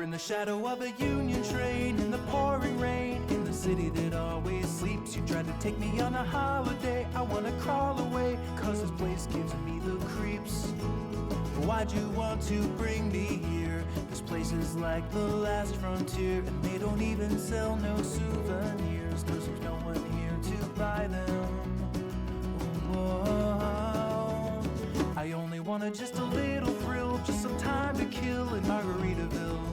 in the shadow of a Union train, in the pouring rain, in the city that always sleeps. You tried to take me on a holiday. I wanna crawl away, cause this place gives me the creeps. Why'd you want to bring me here? This place is like the last frontier, and they don't even sell no souvenirs, cause there's no one here to buy them. Whoa. I only wanted just a little thrill, just some time to kill in Margaritaville.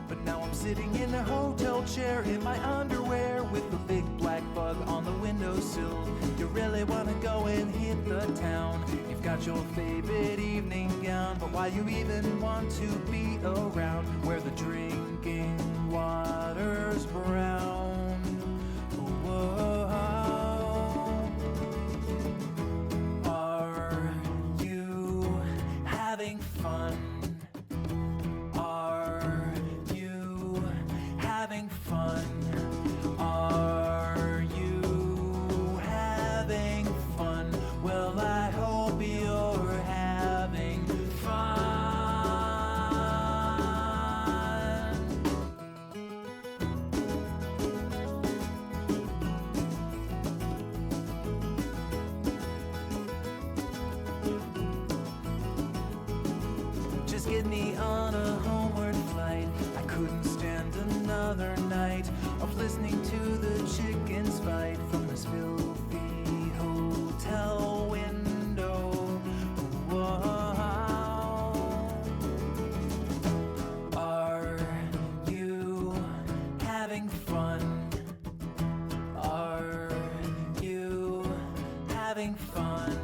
But now I'm sitting in a hotel chair in my underwear with a big black bug on the windowsill. You really wanna go and hit the town. You've got your favorite evening gown, but why you even want to be around where the drinking water's brown? Whoa. Are you having fun? Are you having fun? Are you having fun? Well, I hope you're having fun. Just get me on a homeward flight. I couldn't stand another night of listening to the chickens fight from this filthy hotel window. Whoa. Are you having fun? Are you having fun?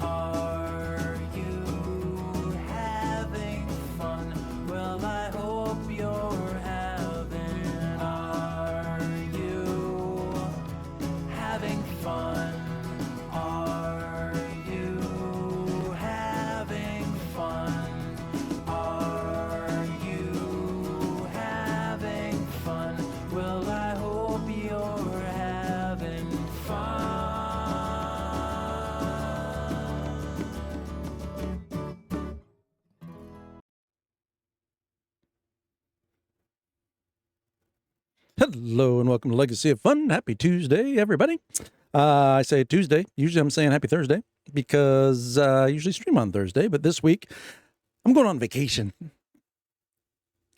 Are you having fun? Well, I hope you're having. Are you having fun? Are you having fun? Are you having fun? Well, I hope you're having fun. Hello and welcome to Legacy of Fun. Happy Tuesday, everybody. I say Tuesday. Usually I'm saying happy Thursday because I usually stream on Thursday, but this week I'm going on vacation.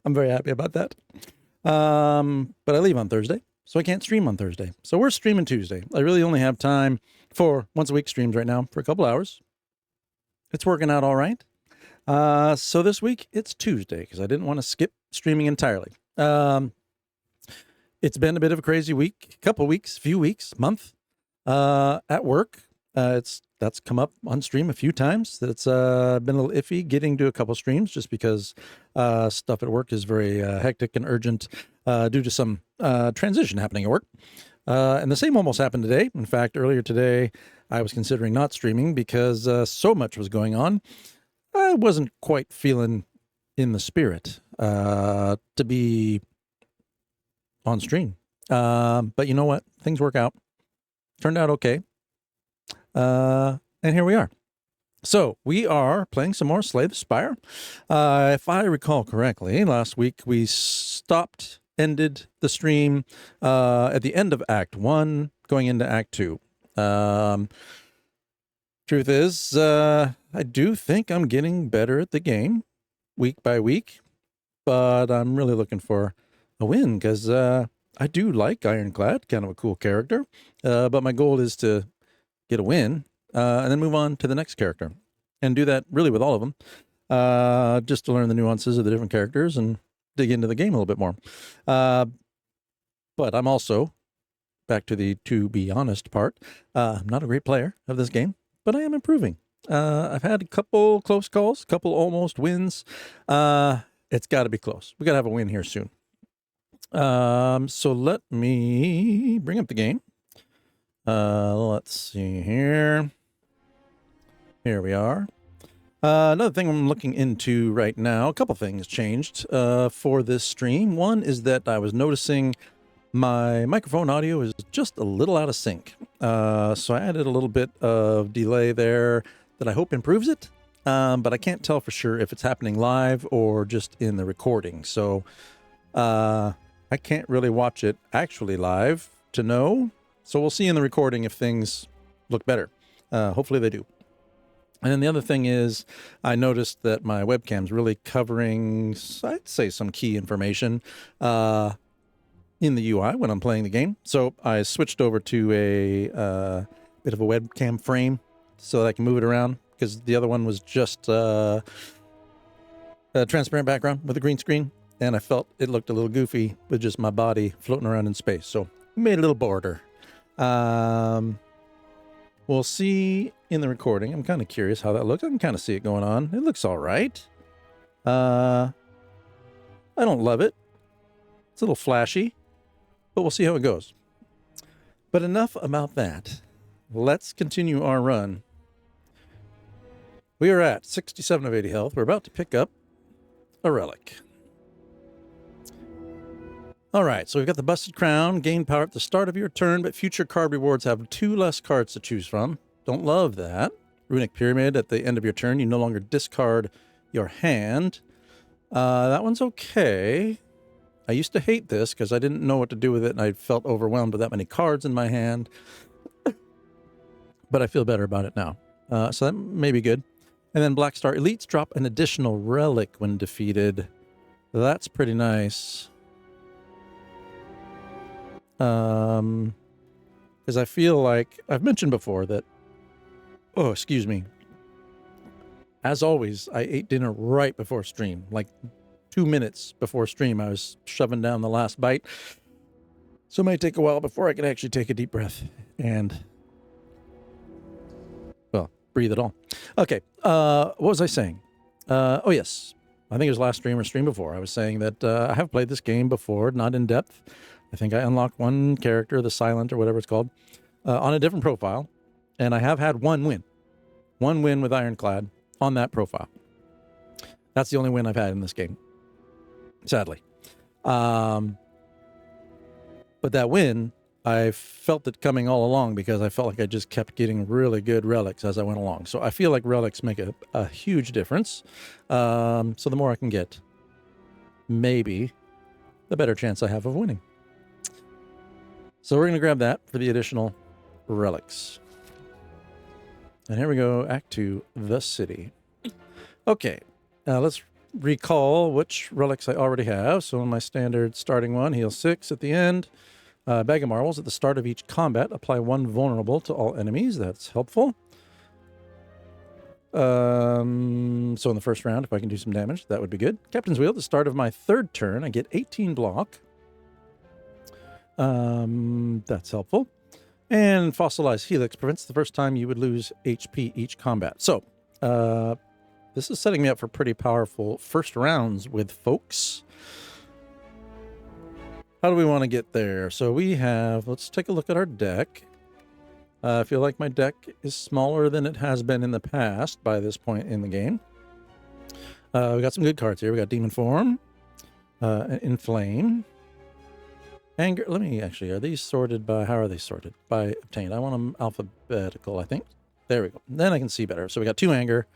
I'm very happy about that. But I leave on Thursday, so I can't stream on Thursday. So we're streaming Tuesday. I really only have time for once a week streams right now for a couple hours. It's working out all right. So this week it's Tuesday because I didn't want to skip streaming entirely. It's been a bit of a crazy week, couple weeks, few weeks, month, at work. That's come up on stream a few times that it's been a little iffy getting to a couple streams just because stuff at work is very hectic and urgent due to some transition happening at work. And the same almost happened today. In fact, earlier today, I was considering not streaming because so much was going on. I wasn't quite feeling in the spirit to be on stream. But you know what? Things work out. Turned out okay. And here we are. So we are playing some more Slay the Spire. If I recall correctly, last week we ended the stream at the end of Act 1, going into Act 2. Truth is, I do think I'm getting better at the game week by week, but I'm really looking for a win because I do like Ironclad, kind of a cool character, but my goal is to get a win and then move on to the next character and do that really with all of them, just to learn the nuances of the different characters and dig into the game a little bit more. But I'm also, back to the to be honest part, I'm not a great player of this game, but I am improving. I've had a couple close calls, couple almost wins. It's got to be close. We got to have a win here soon. So let me bring up the game. Let's see here. Here we are. Another thing I'm looking into right now, a couple things changed for this stream. One is that I was noticing my microphone audio is just a little out of sync. So I added a little bit of delay there that I hope improves it. but I can't tell for sure if it's happening live or just in the recording. So I can't really watch it actually live to know. So we'll see in the recording if things look better. Hopefully they do. And then the other thing is I noticed that my webcam's really covering, I'd say, some key information in the UI when I'm playing the game. So I switched over to a bit of a webcam frame so that I can move it around, because the other one was just a transparent background with a green screen, and I felt it looked a little goofy with just my body floating around in space. So made a little border. We'll see in the recording. I'm kind of curious how that looks. I can kind of see it going on. It looks all right. I don't love it. It's a little flashy, but we'll see how it goes. But enough about that. Let's continue our run. We are at 67 of 80 health. We're about to pick up a relic. All right, so we've got the Busted Crown. Gain power at the start of your turn, but future card rewards have 2 less cards to choose from. Don't love that. Runic Pyramid at the end of your turn. You no longer discard your hand. That one's okay. I used to hate this because I didn't know what to do with it, and I felt overwhelmed with that many cards in my hand. But I feel better about it now. So that may be good. And then Black Star Elites drop an additional relic when defeated. That's pretty nice. Because I feel like I've mentioned before that, oh, excuse me. As always, I ate dinner right before stream, like 2 minutes before stream. I was shoving down the last bite. So it might take a while before I can actually take a deep breath and, well, breathe at all. Okay. What was I saying? Oh, yes. I think it was last stream or stream before. I was saying that I have played this game before, not in depth. I think I unlocked one character, the Silent or whatever it's called, on a different profile. And I have had one win. One win with Ironclad on that profile. That's the only win I've had in this game, sadly. But that win, I felt it coming all along because I felt like I just kept getting really good relics as I went along. So I feel like relics make a huge difference. So the more I can get, maybe the better chance I have of winning. So we're going to grab that for the additional relics. And here we go, Act 2, the city. Okay, let's recall which relics I already have. So in my standard starting one, heal 6 at the end. Bag of Marbles at the start of each combat. Apply 1 vulnerable to all enemies. That's helpful. So in the first round, if I can do some damage, that would be good. Captain's Wheel at the start of my 3rd turn. I get 18 block. That's helpful. And Fossilized Helix prevents the first time you would lose HP each combat. So, this is setting me up for pretty powerful first rounds with folks. How do we want to get there? So we have, let's take a look at our deck. I feel like my deck is smaller than it has been in the past by this point in the game. We got some good cards here. We got Demon Form, Inflame, Anger. Let me actually, are these sorted by, how are they sorted? By obtained. I want them alphabetical, I think. There we go. Then I can see better. So we got 2 Anger.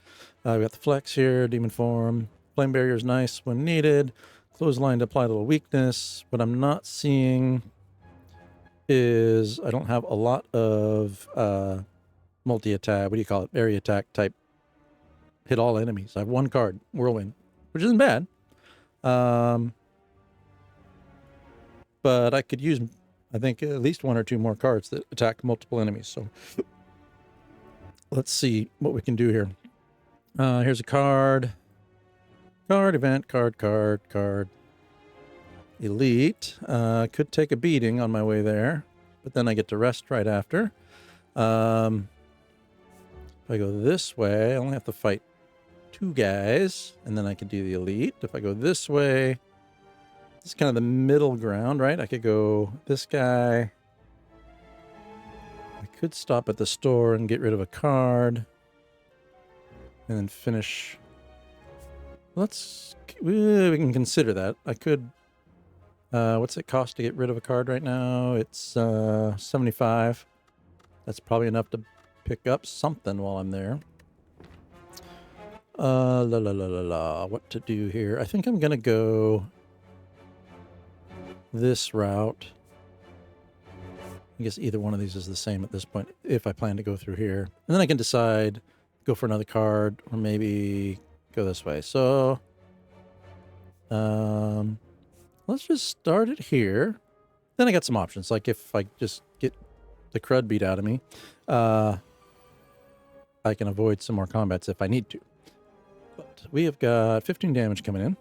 We got the Flex here, Demon Form. Flame Barrier is nice when needed. Clothesline to apply a little weakness. What I'm not seeing is I don't have a lot of multi-attack, what do you call it? Area attack type. Hit all enemies. I have 1 card, Whirlwind, which isn't bad. But I could use, I think, at least 1 or 2 more cards that attack multiple enemies. So let's see what we can do here. Here's a card. Card, event, card. Elite. Could take a beating on my way there, but then I get to rest right after. If I go this way, I only have to fight 2 guys, and then I can do the elite. If I go this way, this is kind of the middle ground, right? I could go this guy. I could stop at the store and get rid of a card. And then finish. We can consider that. I could, what's it cost to get rid of a card right now? It's 75. That's probably enough to pick up something while I'm there. What to do here? I think I'm gonna go this route. I guess either one of these is the same at this point if I plan to go through here. And then I can decide, go for another card, or maybe go this way. So, let's just start it here. Then I got some options. Like if I just get the crud beat out of me, I can avoid some more combats if I need to. But we have got 15 damage coming in.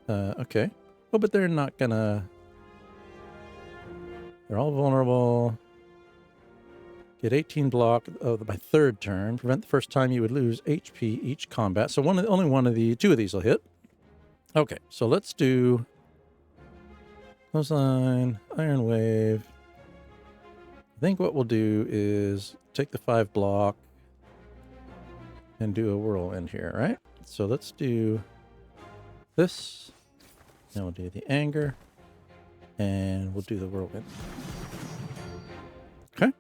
Okay. Oh, but they're not gonna... They're all vulnerable. Get 18 block of my third turn. Prevent the first time you would lose HP each combat. So only two of these will hit. Okay, so let's do Clothesline, Iron Wave. I think what we'll do is take the 5 block and do a whirlwind here, right? So let's do this. Then we'll do the anger. And we'll do the whirlwind. Okay.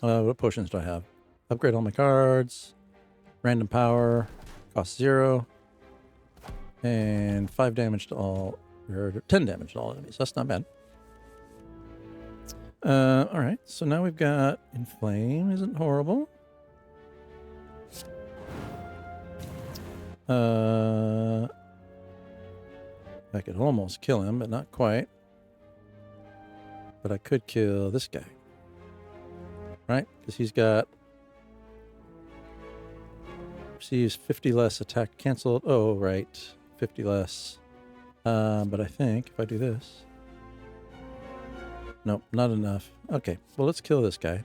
What potions do I have? Upgrade all my cards. Random power. Cost 0. And 5 damage to all, or 10 damage to all enemies. That's not bad. Alright, so now we've got Inflame. Isn't horrible. I could almost kill him, but not quite. But I could kill this guy. Right? Because he's got... Receives 50 less attack canceled. Oh, right. 50 less. But I think if I do this... Nope, not enough. Okay, well, let's kill this guy.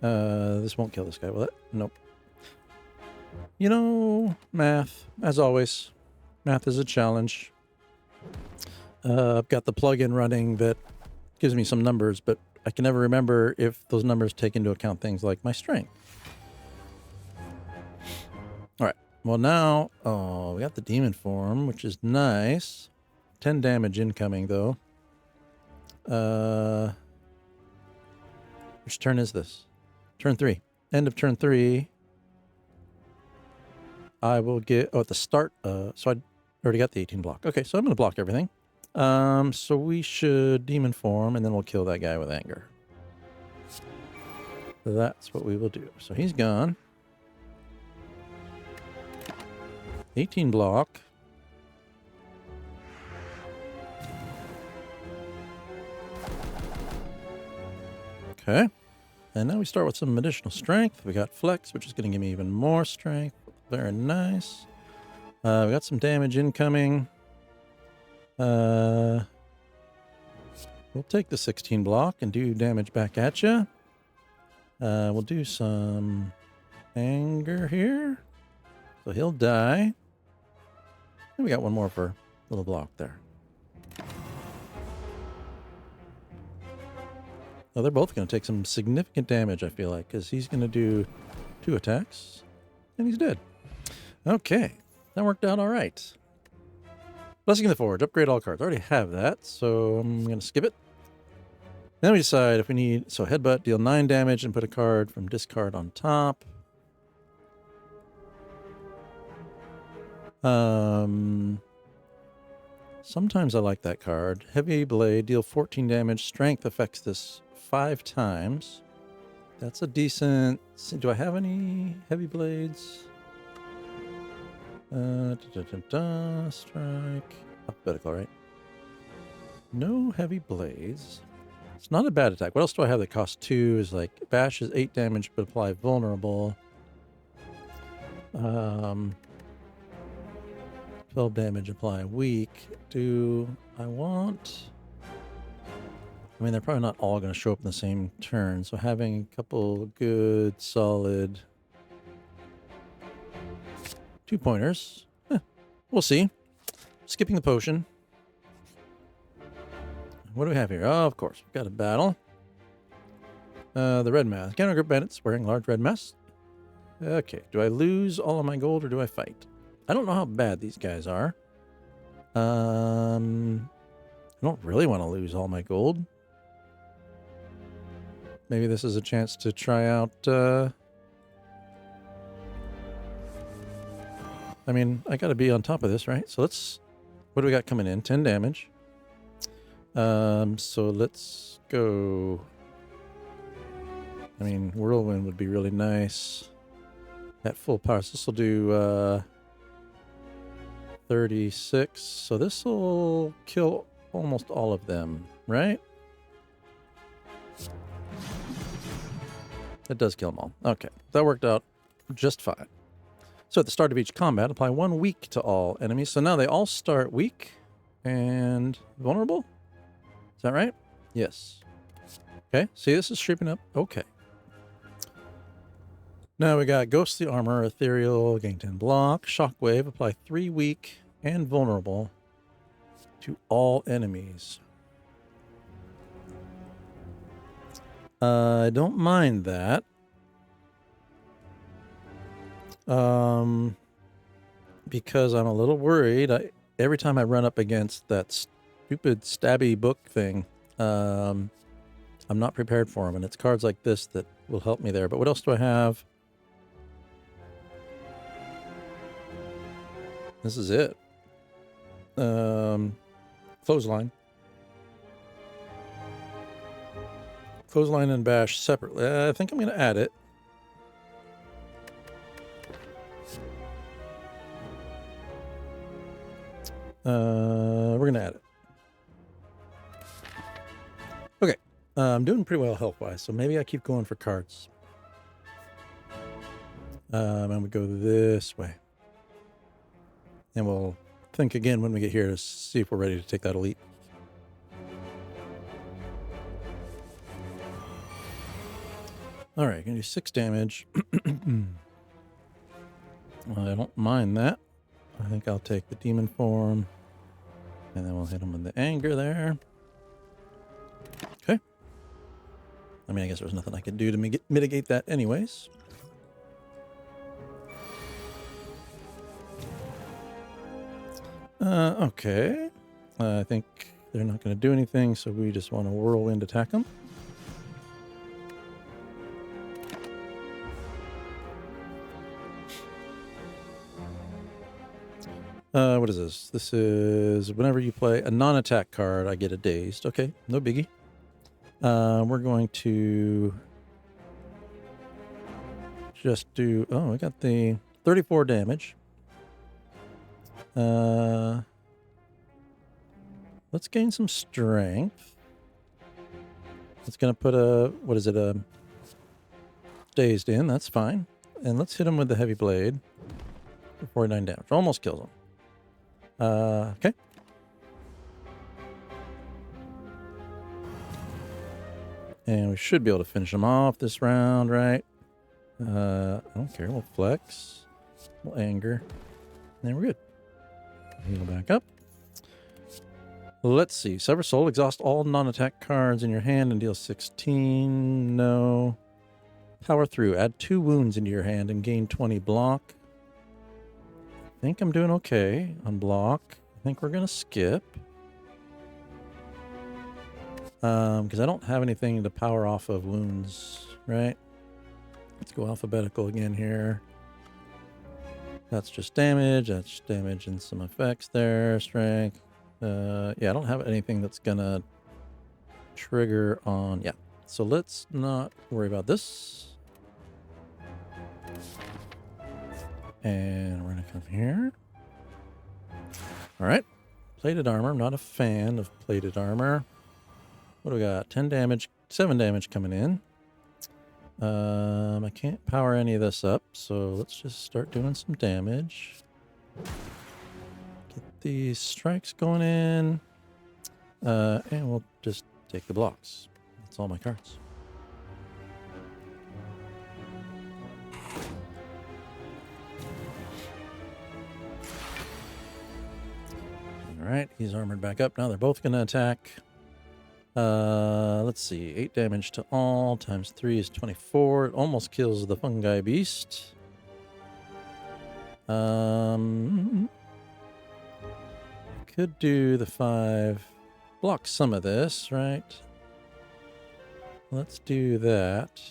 This won't kill this guy, will it? Nope. You know, math, as always. Math is a challenge. I've got the plugin running that gives me some numbers, but I can never remember if those numbers take into account things like my strength. All right. Well, now, we got the demon form, which is nice. 10 damage incoming, though. Which turn is this? Turn 3. End of turn 3. I will get... Oh, at the start... so I already got the 18 block. Okay, so I'm going to block everything. So we should demon form, and then we'll kill that guy with anger. So that's what we will do. So he's gone. 18 block. Okay. And now we start with some additional strength. We got flex, which is going to give me even more strength. Very nice. We got some damage incoming. We'll take the 16 block and do damage back at you. We'll do some anger here. So he'll die. And we got one more for a little block there. Oh, they're both going to take some significant damage, I feel like, because he's going to do 2 attacks, and he's dead. Okay, that worked out all right. Blessing of the Forge, upgrade all cards. I already have that, so I'm going to skip it. Then we decide if we need... So headbutt, deal 9 damage, and put a card from discard on top. Sometimes I like that card. Heavy Blade, deal 14 damage. Strength affects this 5 times. That's a decent... Do I have any heavy blades? Strike. Alphabetical, right? No heavy blades. It's not a bad attack. What else do I have that costs 2? Is like bash is 8 damage but apply vulnerable. 12 damage, apply weak. Do I want... I mean, they're probably not all going to show up in the same turn, so having a couple good, solid 2-pointers. We'll see. Skipping the potion. What do we have here? Oh, of course. We've got a battle. The red mask. Counter group bandits wearing large red masks. Okay. Do I lose all of my gold or do I fight? I don't know how bad these guys are. I don't really want to lose all my gold. maybe this is a chance to try out... I mean, I got to be on top of this, right? So let's... What do we got coming in? 10 damage. So let's go... I mean, Whirlwind would be really nice at full power. So this will do 36. So this will kill almost all of them, right? It does kill them all. Okay, that worked out just fine. So at the start of each combat, apply 1 weak to all enemies. So now they all start weak and vulnerable. Is that right? Yes. Okay, see, this is shaping up. Okay. Now we got Ghostly Armor, Ethereal, gain 10 block, Shockwave, apply 3 weak and vulnerable to all enemies. I don't mind that. Because I'm a little worried. Every time I run up against that stupid stabby book thing, I'm not prepared for them, and it's cards like this that will help me there. But what else do I have? This is it. Clothesline. Clothesline and bash separately. I think I'm going to add it. We're going to add it. Okay. I'm doing pretty well health-wise, so maybe I keep going for cards. And we go this way. And we'll think again when we get here to see if we're ready to take that elite. All right, gonna do 6 damage. I don't mind that. I think I'll take the demon form. And then we'll hit him with the anger there. Okay. I mean, I guess there's nothing I can do to mitigate that anyways. Okay. I think they're not going to do anything, so we just want to whirlwind attack them. What is this? This is whenever you play a non-attack card, I get a dazed. Okay, no biggie. We're going to just do... Oh, I got the 34 damage. Let's gain some strength. It's going to put a... What is it? A dazed in. That's fine. And let's hit him with the heavy blade for 49 damage. Almost kills him. Okay. And we should be able to finish him off this round, right? I don't care. We'll flex. We'll anger. And then we're good. Heal back up. Let's see. Sever Soul. Exhaust all non-attack cards in your hand and deal 16. No. Power through. Add 2 wounds into your hand and gain 20 block. I think I'm doing okay on block. I think we're going to skip. Because I don't have anything to power off of wounds, right? Let's go alphabetical again here. That's just damage. That's just damage and some effects there. Strength. Yeah, I don't have anything that's going to trigger on... Yeah. So let's not worry about this. And we're going to come here. All right. Plated armor. I'm not a fan of plated armor. What do we got? 10 damage, 7 damage coming in. I can't power any of this up, so let's just start doing some damage. Get these strikes going in. And we'll just take the blocks. That's all my cards. All right, he's armored back up. Now they're both going to attack. Let's see. 8 damage to all times 3 is 24. It almost kills the fungi beast. Could do the 5. Block some of this, right? let's do that.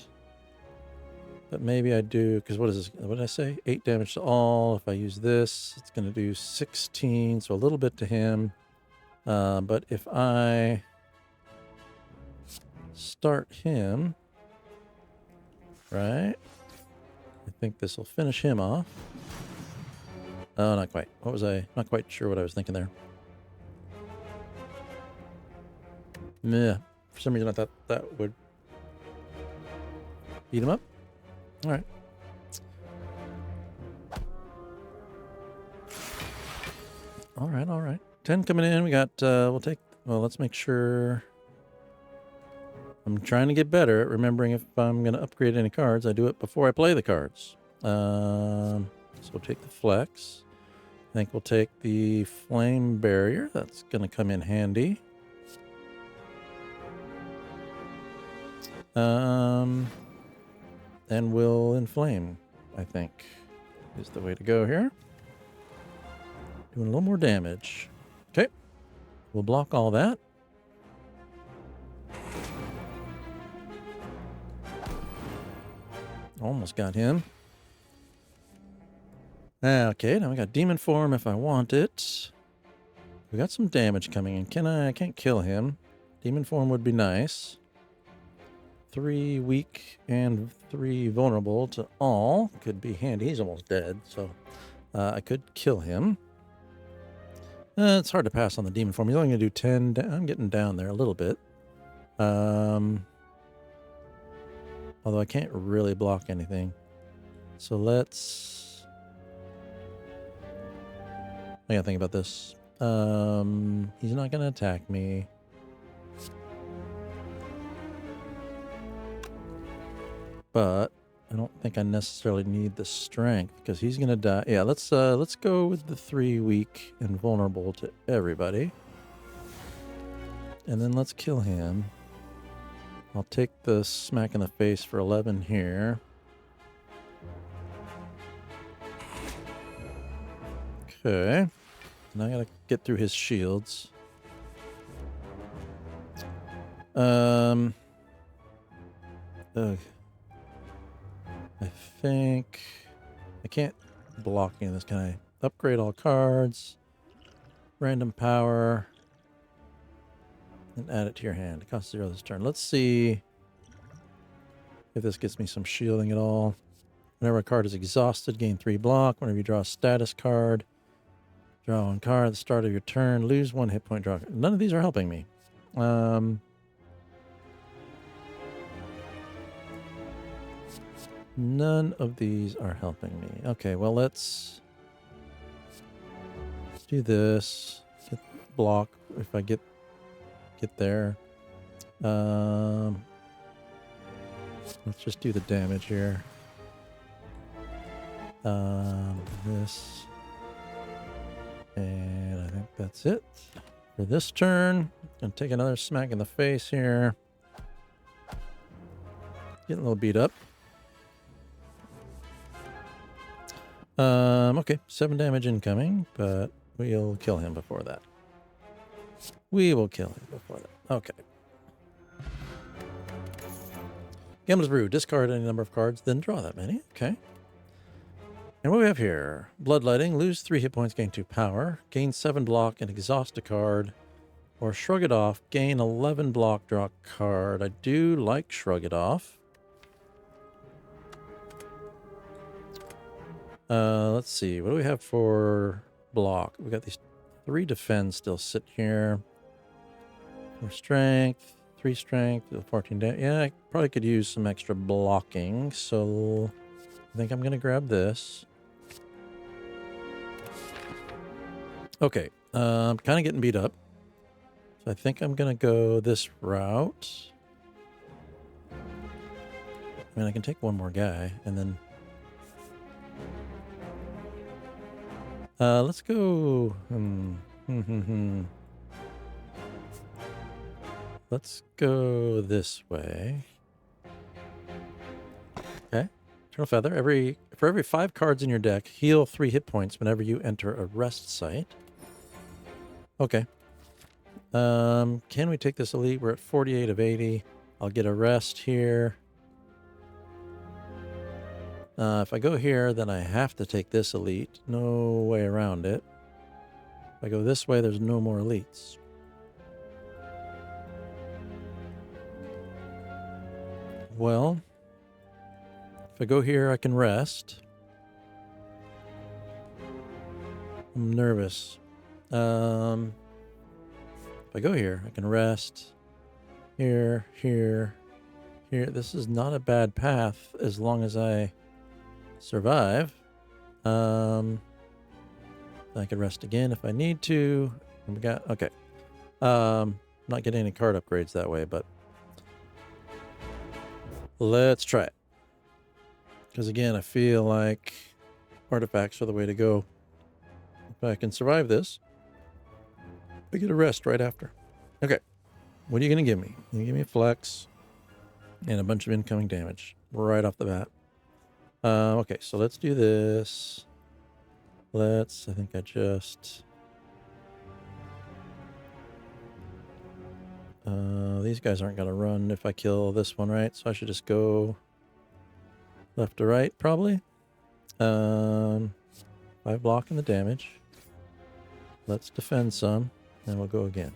But maybe I do, because what is this? What did I say? 8 damage to all. If I use this, it's going to do 16, so a little bit to him. But if I start him, right, I think this will finish him off. Oh, not quite. What was I? Not quite sure what I was thinking there. Yeah, for some reason I thought that would beat him up. All right. All right, all right. 10 coming in. We got, we'll take, well, let's make sure. I'm trying to get better at remembering if I'm going to upgrade any cards. I do it before I play the cards. So we'll take the flex. I think we'll take the flame barrier. That's going to come in handy. And we'll inflame, I think, is the way to go here. Doing a little more damage. Okay. We'll block all that. Almost got him. Okay, now we got demon form if I want it. We got some damage coming in. I can't kill him. Demon form would be nice. 3 weak and 3 vulnerable to all. Could be handy. He's almost dead, so I could kill him. It's hard to pass on the demon form. He's only going to do 10. I'm getting down there a little bit. Although I can't really block anything. So let's... I gotta think about this. He's not going to attack me. But I don't think I necessarily need the strength because he's going to die. Yeah, let's go with the 3 weak and vulnerable to everybody. And then let's kill him. I'll take the smack in the face for 11 here. Okay. Now I gotta get through his shields. Ugh. I think I can't block any of this. Can I upgrade all cards? Random power. And add it to your hand. It costs 0 this turn. Let's see if this gets me some shielding at all. Whenever a card is exhausted, gain 3 block. Whenever you draw a status card, draw 1 card at the start of your turn, lose 1 hit point, draw. None of these are helping me. None of these are helping me. Okay, well, let's do this. Get block if I get there. Let's just do the damage here. This. And I think that's it for this turn. Gonna take another smack in the face here. Getting a little beat up. Okay, 7 damage incoming, but we'll kill him before that. We will kill him before that. Okay. Gambler's Brew. Discard any number of cards, then draw that many. Okay. And what we have here? Bloodletting. Lose 3 hit points, gain 2 power. Gain 7 block and exhaust a card. Or Shrug It Off. Gain 11 block, draw a card. I do like Shrug It Off. Let's see. What do we have for block? We got these 3 defend still sit here. 4 strength, 3 strength, 14 damage. Yeah, I probably could use some extra blocking. So I think I'm going to grab this. Okay. I'm kind of getting beat up. So I think I'm going to go this route. I mean, I can take one more guy and then... let's go... Let's go this way. Okay. Eternal Feather. For every 5 cards in your deck, heal 3 hit points whenever you enter a rest site. Okay. Can we take this elite? We're at 48 of 80. I'll get a rest here. If I go here, then I have to take this elite. No way around it. If I go this way, there's no more elites. Well, if I go here, I can rest. I'm nervous. If I go here, I can rest. Here, here, here. This is not a bad path as long as I survive. I can rest again if I need to. And we got, okay. Not getting any card upgrades that way, but let's try it. Because again, I feel like artifacts are the way to go. If I can survive this, I get a rest right after. Okay. What are you going to give me? You give me a flex and a bunch of incoming damage right off the bat. Okay, so let's do this. I think I just... these guys aren't going to run if I kill this one, right? So I should just go left to right, probably. 5 blocking the damage. Let's defend some, and we'll go again.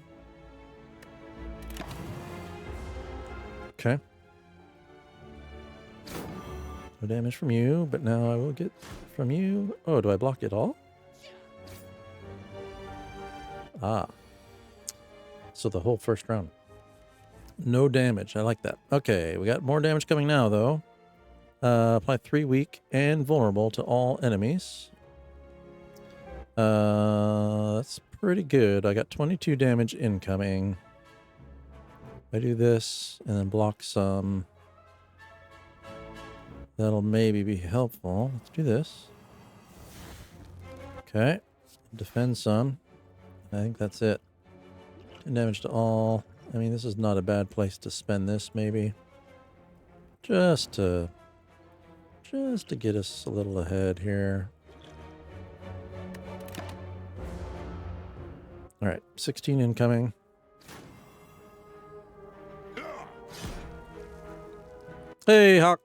Okay. No damage from you, but now I will get from you. Oh, do I block it all? Ah. So the whole first round. No damage. I like that. Okay, we got more damage coming now, though. Apply 3 weak and vulnerable to all enemies. That's pretty good. I got 22 damage incoming. I do this and then block some. That'll maybe be helpful. Let's do this. Okay. Defend some. I think that's it. 10 damage to all. I mean, this is not a bad place to spend this, maybe. Just to get us a little ahead here. All right, 16 incoming. Hey, Hawk.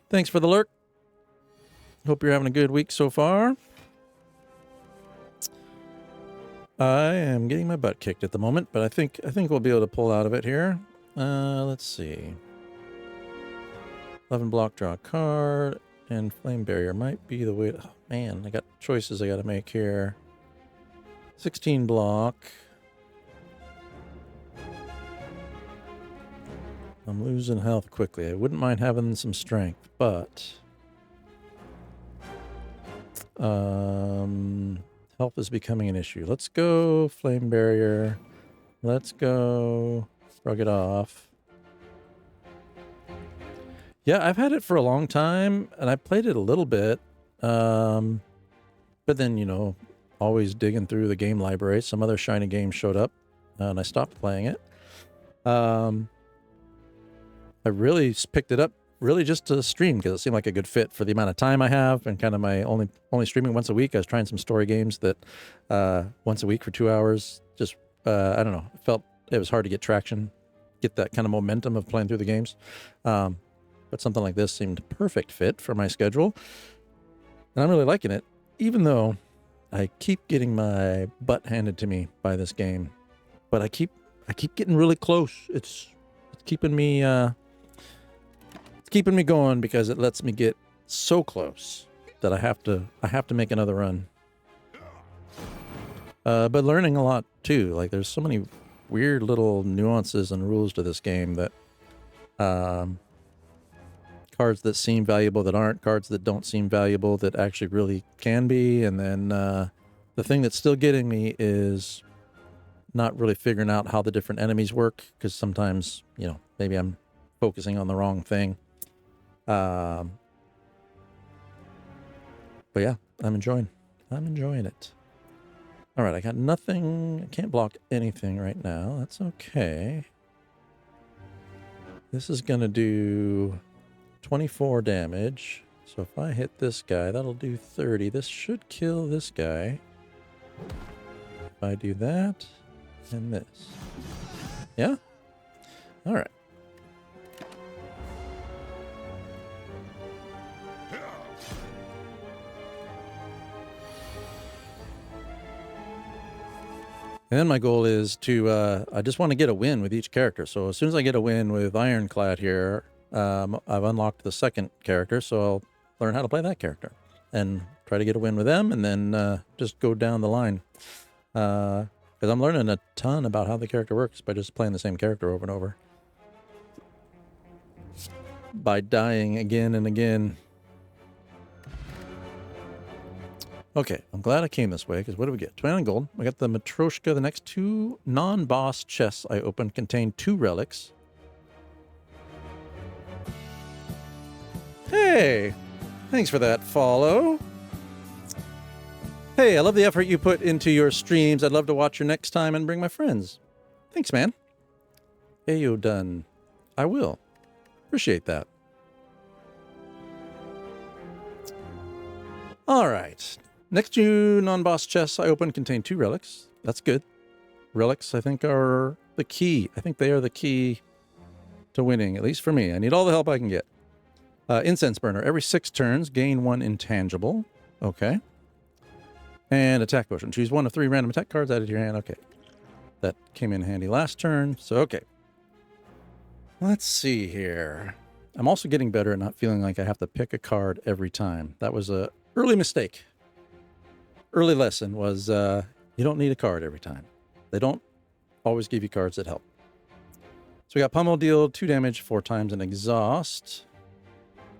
Thanks for the lurk. Hope you're having a good week so far. I am getting my butt kicked at the moment, but I think we'll be able to pull out of it here. Let's see. 11 block, draw a card, and flame barrier might be the way. Oh, man, I got choices I got to make here. 16 block. I'm losing health quickly. I wouldn't mind having some strength, but health is becoming an issue. Let's go flame barrier. Let's go shrug it off. Yeah, I've had it for a long time, and I played it a little bit. But then, you know, always digging through the game library, some other shiny game showed up, and I stopped playing it. I really picked it up really just to stream because it seemed like a good fit for the amount of time I have and kind of my only streaming once a week. I was trying some story games that once a week for 2 hours. Just, I don't know, felt it was hard to get traction, get that kind of momentum of playing through the games. But something like this seemed perfect fit for my schedule. And I'm really liking it, even though I keep getting my butt handed to me by this game. But I keep getting really close. It's keeping me going because it lets me get so close that I have to make another run. But learning a lot too. Like there's so many weird little nuances and rules to this game that cards that seem valuable that aren't, cards that don't seem valuable that actually really can be. And then the thing that's still getting me is not really figuring out how the different enemies work, because sometimes, you know, maybe I'm focusing on the wrong thing. But yeah, I'm enjoying it. All right, I got nothing. I can't block anything right now. That's okay. This is going to do 24 damage. So if I hit this guy, that'll do 30. This should kill this guy. If I do that and this. Yeah? All right. And then my goal is to, I just want to get a win with each character. So as soon as I get a win with Ironclad here, I've unlocked the second character, so I'll learn how to play that character and try to get a win with them, and then just go down the line. Because I'm learning a ton about how the character works by just playing the same character over and over. By dying again and again. Okay, I'm glad I came this way, because what do we get? 29 gold. I got the Matryoshka. The next 2 non-boss chests I opened contain 2 relics. Hey! Thanks for that follow. Hey, I love the effort you put into your streams. I'd love to watch your next time and bring my friends. Thanks, man. Ayo done. I will. Appreciate that. All right. Next 2 non-boss chests I opened contain 2 relics. That's good. Relics, I think, are the key. I think they are the key to winning, at least for me. I need all the help I can get. Incense burner. Every 6 turns, gain 1 intangible. Okay. And attack potion. Choose 1 of 3 random attack cards added to your hand. Okay. That came in handy last turn. So, okay. Let's see here. I'm also getting better at not feeling like I have to pick a card every time. That was a early mistake. Early lesson was you don't need a card every time. They don't always give you cards that help. So we got Pummel, deal 2 damage 4 times and exhaust.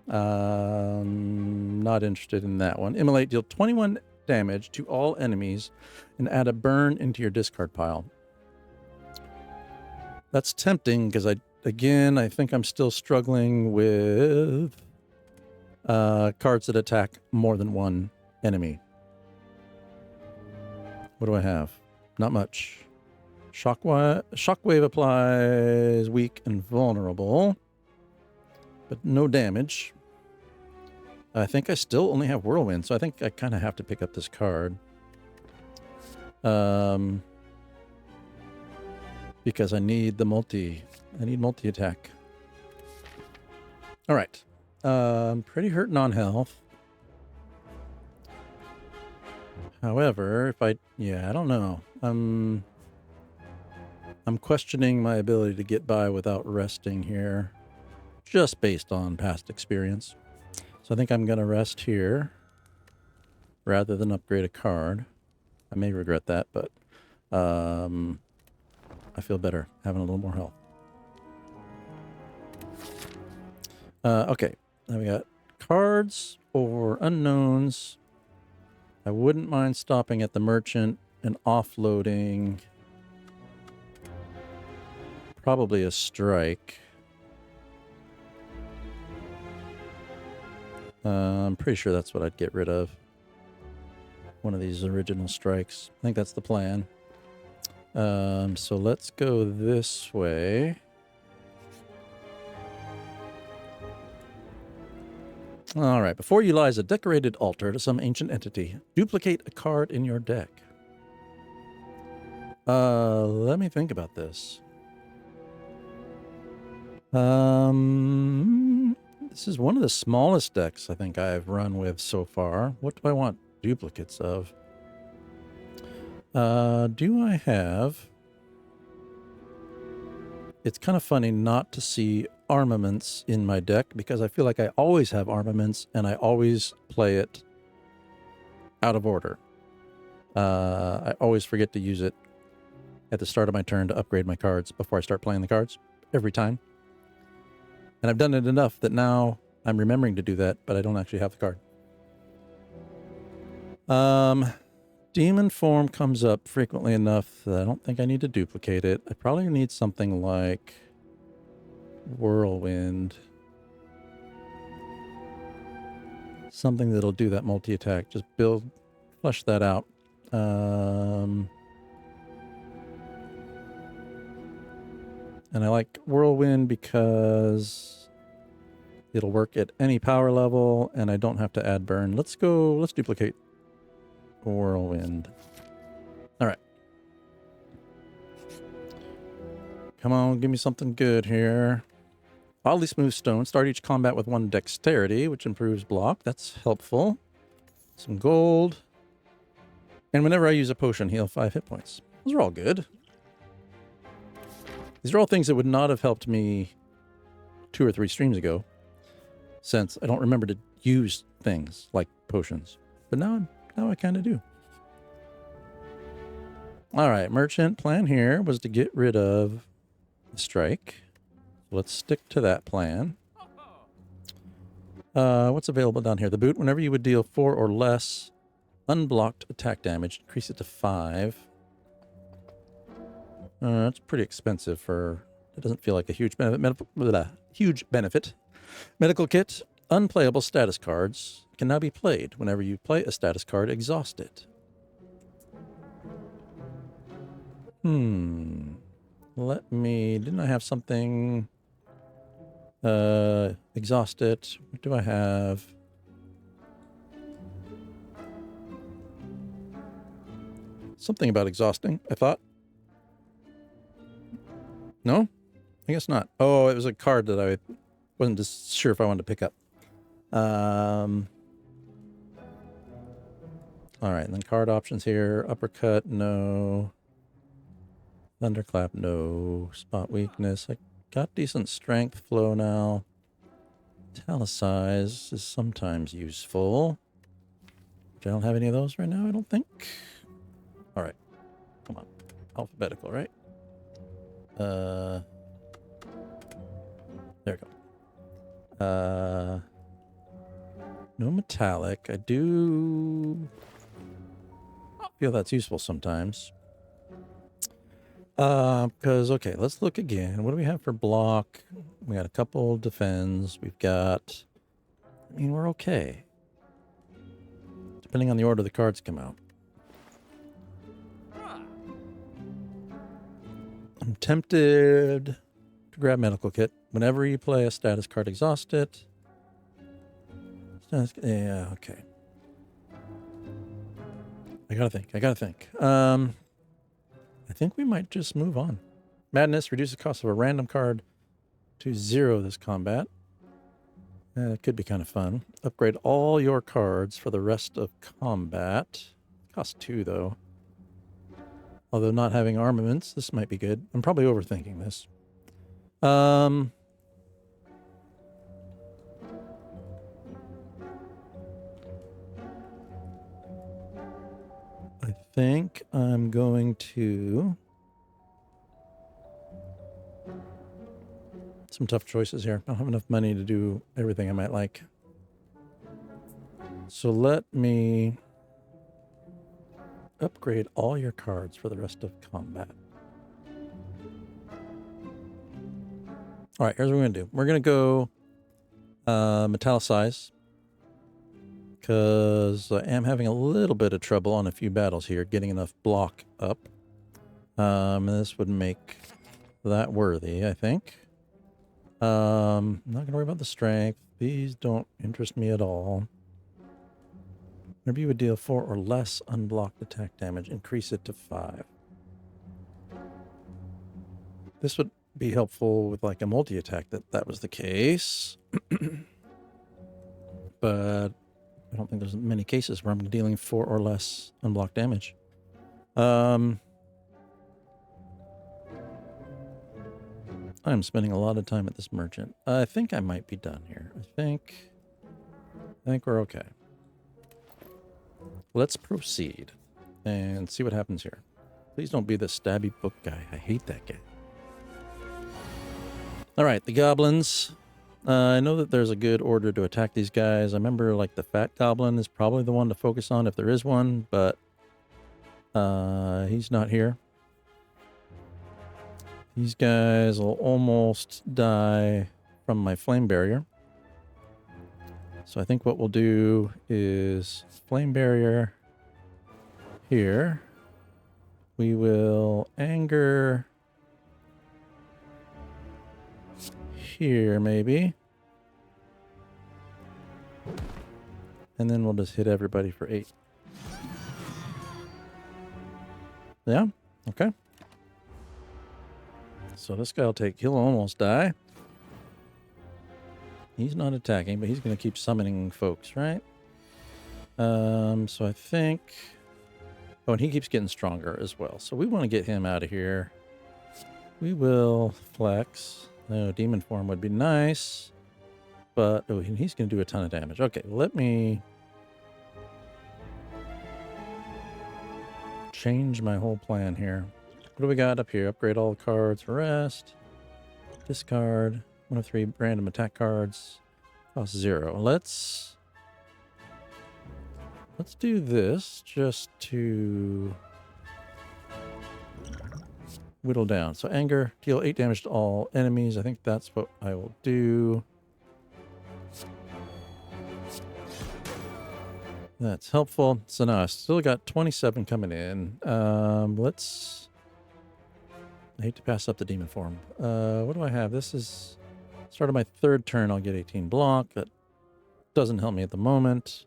Not interested in that one. Immolate, deal 21 damage to all enemies and add a burn into your discard pile. That's tempting because I think I'm still struggling with cards that attack more than one enemy. What do I have? Not much. Shockwave applies weak and vulnerable, but no damage. I think I still only have Whirlwind, so I think I kind of have to pick up this card. Because I need the multi-attack. All right. I'm pretty hurting on health. However, I don't know. I'm questioning my ability to get by without resting here, just based on past experience. So I think I'm going to rest here rather than upgrade a card. I may regret that, but I feel better having a little more health. Okay, now we got cards or unknowns. I wouldn't mind stopping at the merchant and offloading probably a strike. I'm pretty sure that's what I'd get rid of. One of these original strikes. I think that's the plan. So let's go this way. All right, before you lies a decorated altar to some ancient entity. Duplicate a card in your deck. Let me think about this. This is one of the smallest decks I think I've run with so far. What do I want duplicates of? Do I have... It's kind of funny not to see armaments in my deck because I feel like I always have armaments and I always play it out of order. I always forget to use it at the start of my turn to upgrade my cards before I start playing the cards every time. And I've done it enough that now I'm remembering to do that, but I don't actually have the card. Demon form comes up frequently enough that I don't think I need to duplicate it. I probably need something like Whirlwind. Something that'll do that multi-attack. Just flesh that out. And I like Whirlwind because it'll work at any power level and I don't have to add burn. Let's duplicate Whirlwind. All right. Come on, give me something good here. Oddly smooth stone. Start each combat with 1 dexterity, which improves block. That's helpful. Some gold. And whenever I use a potion, heal 5 hit points. Those are all good. These are all things that would not have helped me 2 or 3 streams ago, since I don't remember to use things like potions. But now I kind of do. All right, merchant plan here was to get rid of the strike. Let's stick to that plan. What's available down here? The boot. Whenever you would deal 4 or less unblocked attack damage, increase it to 5. That's pretty expensive for. It doesn't feel like a huge benefit. Huge benefit. Medical kit. Unplayable status cards can now be played. Whenever you play a status card, exhaust it. Let me. Didn't I have something? Exhaust it. What do I have? Something about exhausting, I thought. No? I guess not. Oh, it was a card that I wasn't just sure if I wanted to pick up. All right, and then card options here. Uppercut, no. Thunderclap, no. Spot weakness. I got decent strength flow now. Italicize is sometimes useful. Which I don't have any of those right now, I don't think. All right. Come on. Alphabetical, right? There we go. No metallic. I do feel that's useful sometimes. Because, okay, let's look again. What do we have for block? We got a couple defends. We've got, I mean, we're okay. Depending on the order the cards come out. I'm tempted to grab medical kit. Whenever you play a status card, exhaust it. Yeah, okay. I gotta think. I think we might just move on. Madness reduces the cost of a random card to 0 this combat. It could be kind of fun. Upgrade all your cards for the rest of combat. Costs 2 though. Although not having armaments, this might be good. I'm probably overthinking this. I think I'm going to... Some tough choices here. I don't have enough money to do everything I might like. So let me upgrade all your cards for the rest of combat. All right, here's what we're going to do. We're going to go metallicize, because I am having a little bit of trouble on a few battles here, getting enough block up. And this would make that worthy, I think. I'm not going to worry about the strength. These don't interest me at all. Whenever you would deal 4 or less unblocked attack damage, increase it to 5. This would be helpful with like a multi-attack that was the case. But I don't think there's many cases where I'm dealing 4 or less unblocked damage. I'm spending a lot of time at this merchant. I think I might be done here. I think we're okay. Let's proceed and see what happens here. Please don't be the stabby book guy. I hate that guy. All right, the goblins. I know that there's a good order to attack these guys. I remember like the fat goblin is probably the one to focus on if there is one, but he's not here. These guys will almost die from my flame barrier. So I think what we'll do is flame barrier here. We will anger here maybe. And then we'll just hit everybody for 8. Yeah? Okay. So this guy he'll almost die. He's not attacking, but he's going to keep summoning folks, right? So I think Oh, and he keeps getting stronger as well. So we want to get him out of here. We will flex. No, demon form would be nice. But, oh, he's going to do a ton of damage. Okay, let me change my whole plan here. What do we got up here? Upgrade all cards. Rest. Discard. 1 of 3 random attack cards. Cost 0. Let's do this just to whittle down. So anger, deal 8 damage to all enemies. I think that's what I will do. That's helpful. So now I still got 27 coming in. I hate to pass up the demon form. What do I have? This is start of my 3rd turn. I'll get 18 block. That doesn't help me at the moment.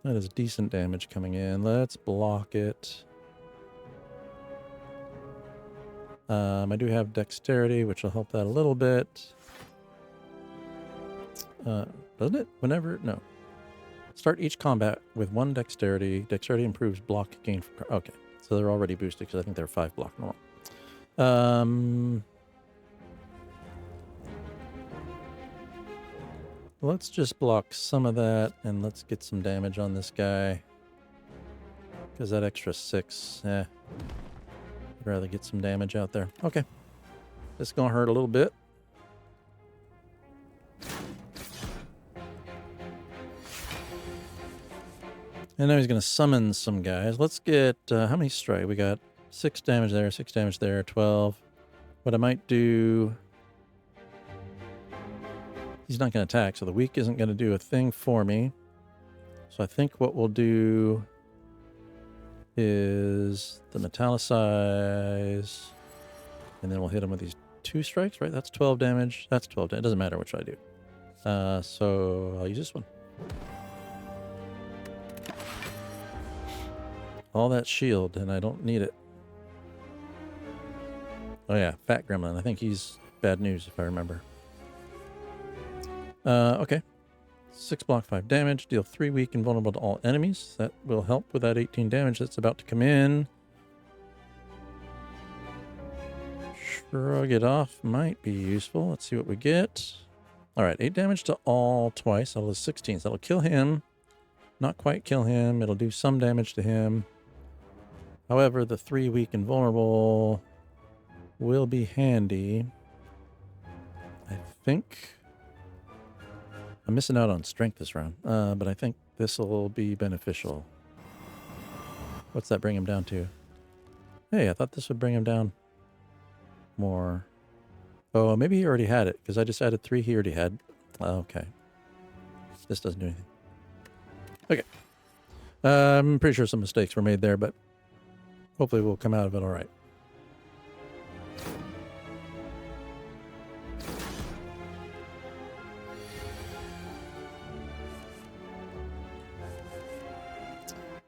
That is decent damage coming in. Let's block it. I do have dexterity, which will help that a little bit. Doesn't it? Whenever? No. Start each combat with 1 dexterity. Dexterity improves block gain. Okay, so they're already boosted because I think they're 5 block normal. Let's just block some of that and let's get some damage on this guy. Because that extra 6, I'd rather get some damage out there. Okay. This is going to hurt a little bit. And now he's going to summon some guys. Let's get, how many strike? We got 6 damage there, 6 damage there, 12. What I might do... He's not going to attack, so the weak isn't going to do a thing for me. So I think what we'll do is the metallicize, and then we'll hit him with these 2 strikes, right? That's 12 damage. That's 12 damage. It doesn't matter which I do. So I'll use this one. All that shield, and I don't need it. Oh yeah, Fat Gremlin. I think he's bad news, if I remember. Okay. 6 block, 5 damage. Deal 3 weak and vulnerable to all enemies. That will help with that 18 damage that's about to come in. Shrug it off might be useful. Let's see what we get. Alright, 8 damage to all twice. That'll do 16. So that'll kill him. Not quite kill him. It'll do some damage to him. However, the 3 weak and vulnerable will be handy. I think I'm missing out on strength this round, but I think this will be beneficial. What's that bring him down to? Hey, I thought this would bring him down more. Oh, maybe he already had it, because I just added 3 he already had. Okay. This doesn't do anything. Okay. I'm pretty sure some mistakes were made there, but hopefully we'll come out of it all right.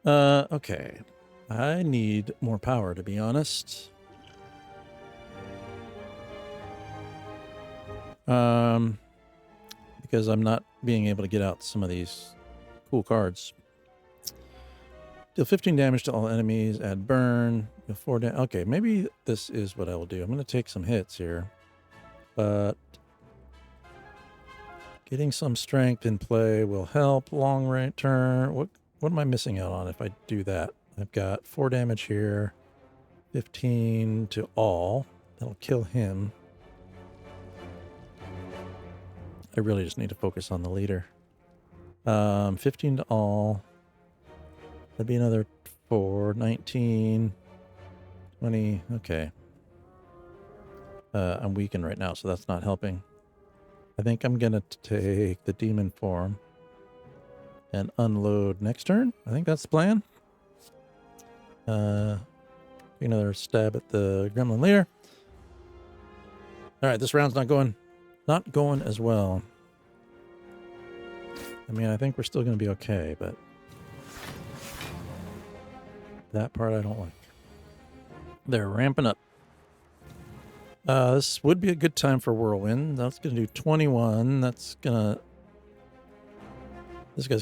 Okay. I need more power, to be honest. Because I'm not being able to get out some of these cool cards. Deal 15 damage to all enemies, add burn, deal 4 damage. Okay, maybe this is what I will do. I'm going to take some hits here. But getting some strength in play will help. Long range turn. What am I missing out on if I do that? I've got 4 damage here. 15 to all. That'll kill him. I really just need to focus on the leader. 15 to all. That'd be another 4, 19, 20. Okay. I'm weakened right now, so that's not helping. I think I'm going to take the demon form and unload next turn. I think that's the plan. Another stab at the gremlin leader. All right, this round's not going as well. I mean, I think we're still going to be okay, but that part I don't like. They're ramping up. This would be a good time for Whirlwind. That's going to do 21. This guy's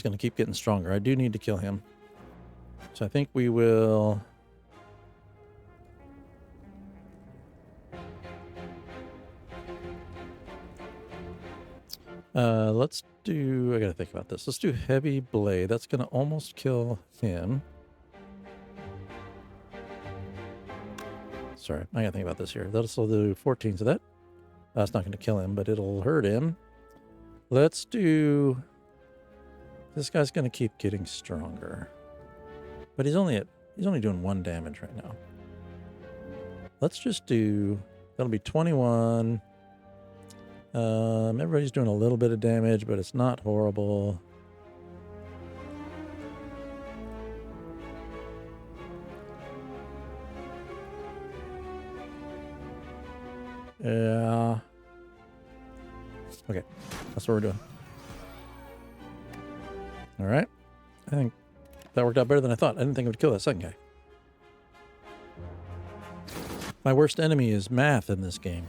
going to keep getting stronger. I do need to kill him. So I think we will... let's do... I gotta think about this. Let's do Heavy Blade. That's gonna almost kill him. Sorry, I gotta think about this here. That'll do 14, so that's not gonna kill him, but it'll hurt him. Let's do... This guy's gonna keep getting stronger. But he's only doing 1 damage right now. Let's just do... That'll be 21. Everybody's doing a little bit of damage, but it's not horrible. Yeah. Okay, that's what we're doing. All right. I think that worked out better than I thought. I didn't think it would kill that second guy. My worst enemy is math in this game.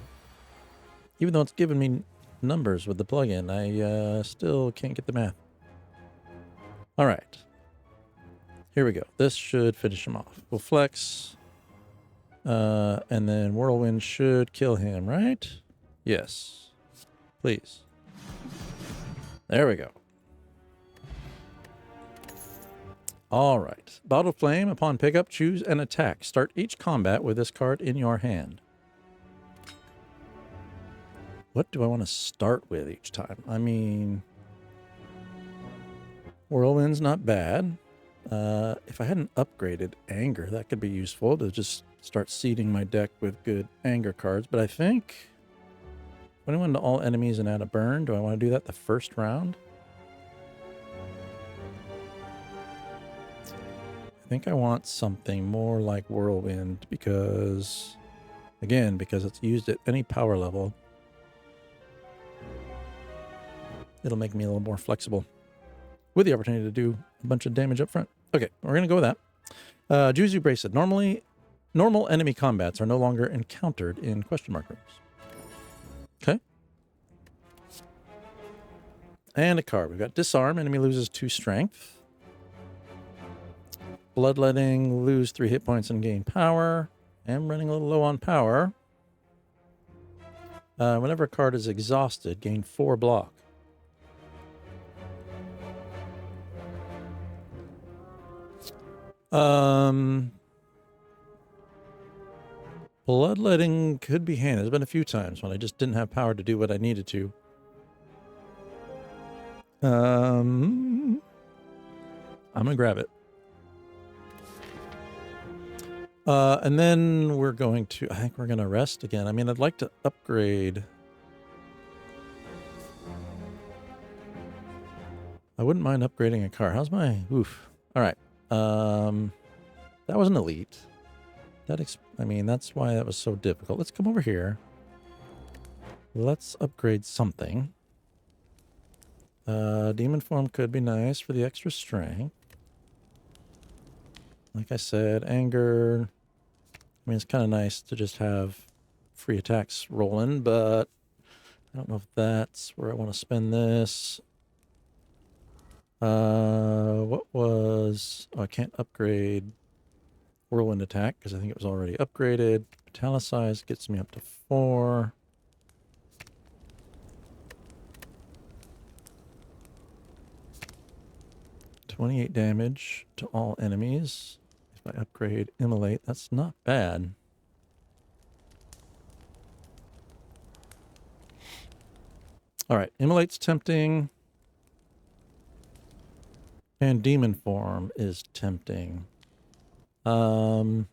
Even though it's giving me numbers with the plugin, I still can't get the math. All right. Here we go. This should finish him off. We'll flex. And then Whirlwind should kill him, right? Yes. Please. There we go. All right. Bottle Flame. Upon pickup, choose an attack. Start each combat with this card in your hand. What do I want to start with each time? I mean, Whirlwind's not bad. If I hadn't upgraded Anger, that could be useful to just start seeding my deck with good Anger cards. But I think 21 to all enemies and add a burn. Do I want to do that the first round? I think I want something more like Whirlwind because, again, because it's used at any power level. It'll make me a little more flexible with the opportunity to do a bunch of damage up front. Okay, we're going to go with that. Juzu Bracelet. Normal enemy combats are no longer encountered in question mark rooms. Okay. And a card. We've got Disarm. Enemy loses 2 strength. Bloodletting. Lose 3 hit points and gain power. I'm running a little low on power. Whenever a card is exhausted, gain 4 block. Bloodletting could be handy. There's been a few times when I just didn't have power to do what I needed to. I'm gonna grab it. And then we're going to, I think we're gonna rest again. I mean, I'd like to upgrade. I wouldn't mind upgrading a car. How's my, oof. All right. That was an elite. I mean, that's why that was so difficult. Let's come over here. Let's upgrade something. Demon form could be nice for the extra strength. Like I said, anger. I mean, it's kind of nice to just have free attacks rolling, but I don't know if that's where I want to spend this. What was... Oh, I can't upgrade Whirlwind attack because I think it was already upgraded. Metallicize gets me up to 4. $28 damage to all enemies. If I upgrade Immolate, that's not bad. All right, Immolate's tempting. And Demon Form is tempting. I'm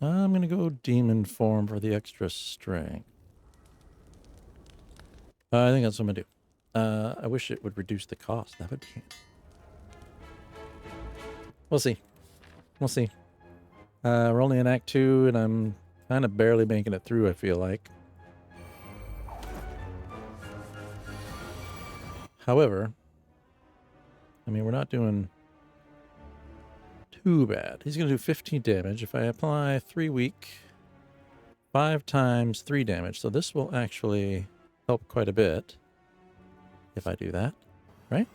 going to go Demon Form for the extra strength. I think that's what I'm going to do. I wish it would reduce the cost. That would be... We'll see. We'll see. We're only in Act 2, and I'm kind of barely making it through, I feel like. However, I mean, we're not doing too bad. He's going to do 15 damage. If I apply 3 weak, 5 times 3 damage. So this will actually help quite a bit. if I do that, right?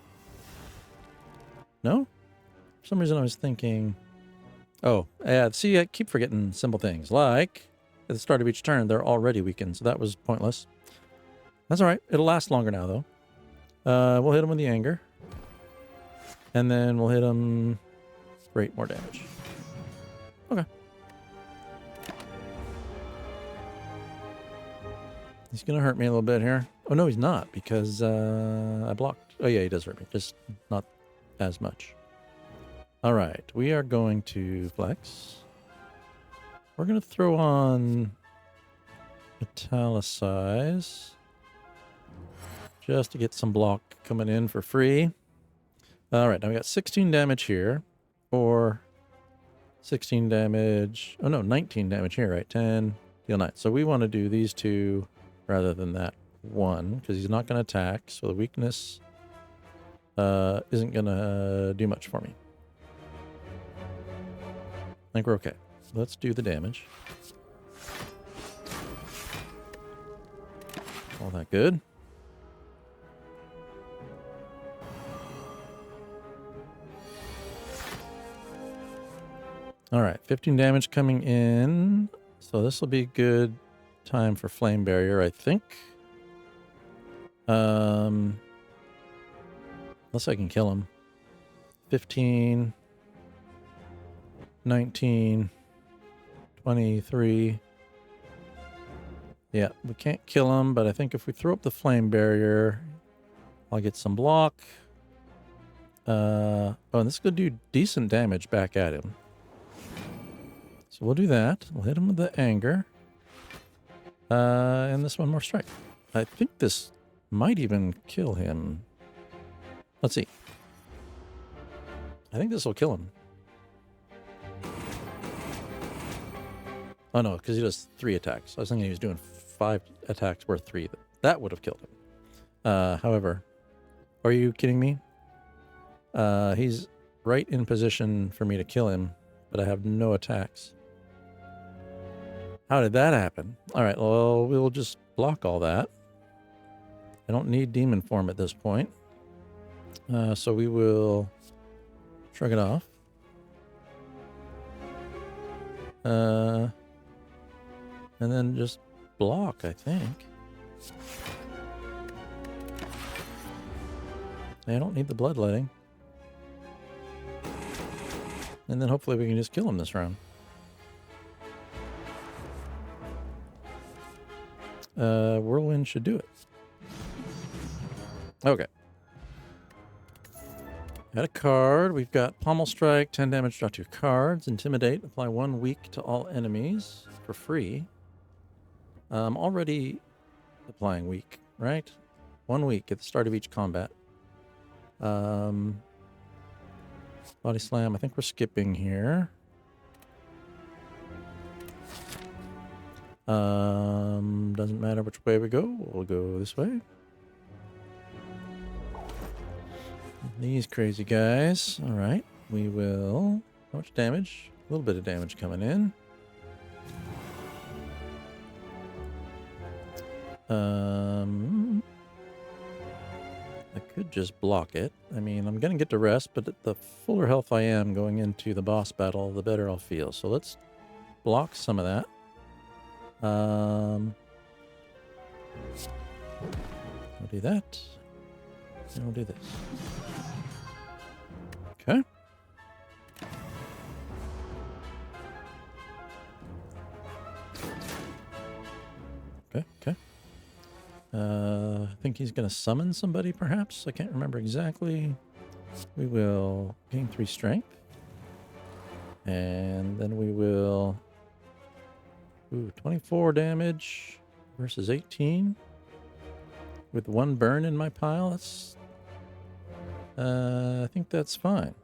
No? For some reason I was thinking... Oh, yeah, see, I keep forgetting simple things. Like, at the start of each turn, they're already weakened, so that was pointless. That's all right. It'll last longer now, though. We'll hit him with the anger. And then we'll hit him for 8 more damage. Okay. He's going to hurt me a little bit here. Oh, no, he's not, because I blocked. Oh, yeah, he does hurt me. Just not as much. All right. We are going to flex. We're going to throw on Metallicize. Just to get some block coming in for free. All right, now we got 16 damage here, or 16 damage. Oh no, 19 damage here, right? 10, deal 9. So we want to do these two rather than that one, because he's not going to attack. So the weakness isn't going to do much for me. I think we're okay. Let's do the damage. All that good. All right, 15 damage coming in. So this will be a good time for Flame Barrier, I think. Unless I can kill him. 15, 19, 23. Yeah, we can't kill him, but I think if we throw up the Flame Barrier, I'll get some block. Oh, and this is going to do decent damage back at him. So we'll do that. We'll hit him with the anger. And this one more strike. I think this might even kill him. Let's see. I think this will kill him. Oh no, because he does 3 attacks. I was thinking he was doing 5 attacks worth 3. That would have killed him. However, are you kidding me? He's right in position for me to kill him, but I have no attacks. How did that happen? All right, well, we'll just block all that. I don't need Demon Form at this point. So we will shrug it off. And then just block, I think. I don't need the bloodletting. And then hopefully we can just kill him this round. Whirlwind should do it. Okay. Got a card. We've got Pommel Strike, 10 damage, draw 2 cards. Intimidate, apply 1 weak to all enemies for free. I'm already applying weak, right? 1 week at the start of each combat. Body Slam, I think we're skipping here. Doesn't matter which way we go. We'll go this way. These crazy guys. All right. We will... How much damage? A little bit of damage coming in. I could just block it. I mean, I'm going to get to rest, but the fuller health I am going into the boss battle, the better I'll feel. So let's block some of that. I'll do that. And we'll do this. Okay. Okay. I think he's going to summon somebody, perhaps. I can't remember exactly. We will gain 3 strength. And then we will... Ooh, 24 damage versus 18. With 1 burn in my pile. That's... I think that's fine.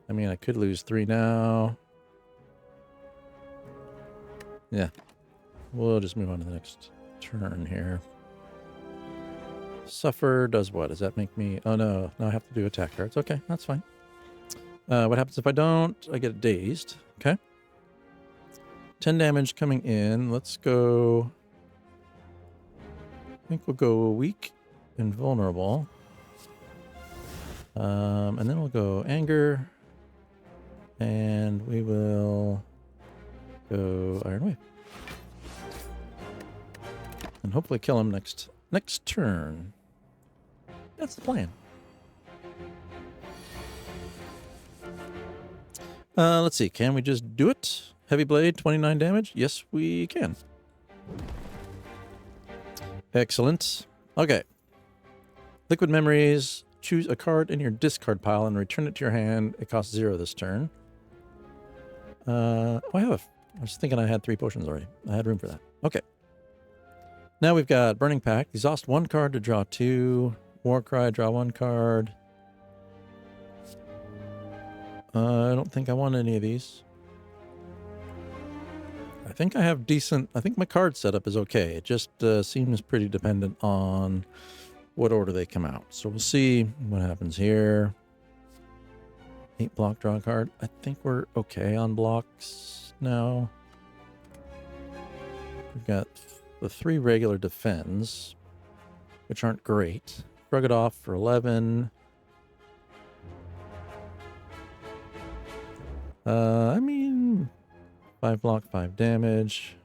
I mean, I could lose 3 now. Yeah. We'll just move on to the next turn here. Suffer does what? Does that make me... Oh, no. Now I have to do attack cards. Okay, that's fine. What happens if I don't? I get dazed. Okay. 10 damage coming in. Let's go think we'll go weak and vulnerable. And then we'll go anger. And we will go Iron Wave. And hopefully kill him next turn. That's the plan. Let's see. Can we just do it? Heavy Blade, 29 damage? Yes, we can. Excellent. Okay. Liquid Memories. Choose a card in your discard pile and return it to your hand. It costs 0 this turn. I was thinking I had 3 potions already. I had room for that. Okay. Now we've got Burning Pact. Exhaust 1 card to draw 2. Warcry, draw 1 card. I don't think I want any of these. I think I have decent... I think my card setup is okay. It just seems pretty dependent on what order they come out. So we'll see what happens here. 8 block, draw a card. I think we're okay on blocks now. We've got the 3 regular defends, which aren't great. Shrug it off for 11. I mean, 5 block, 5 damage.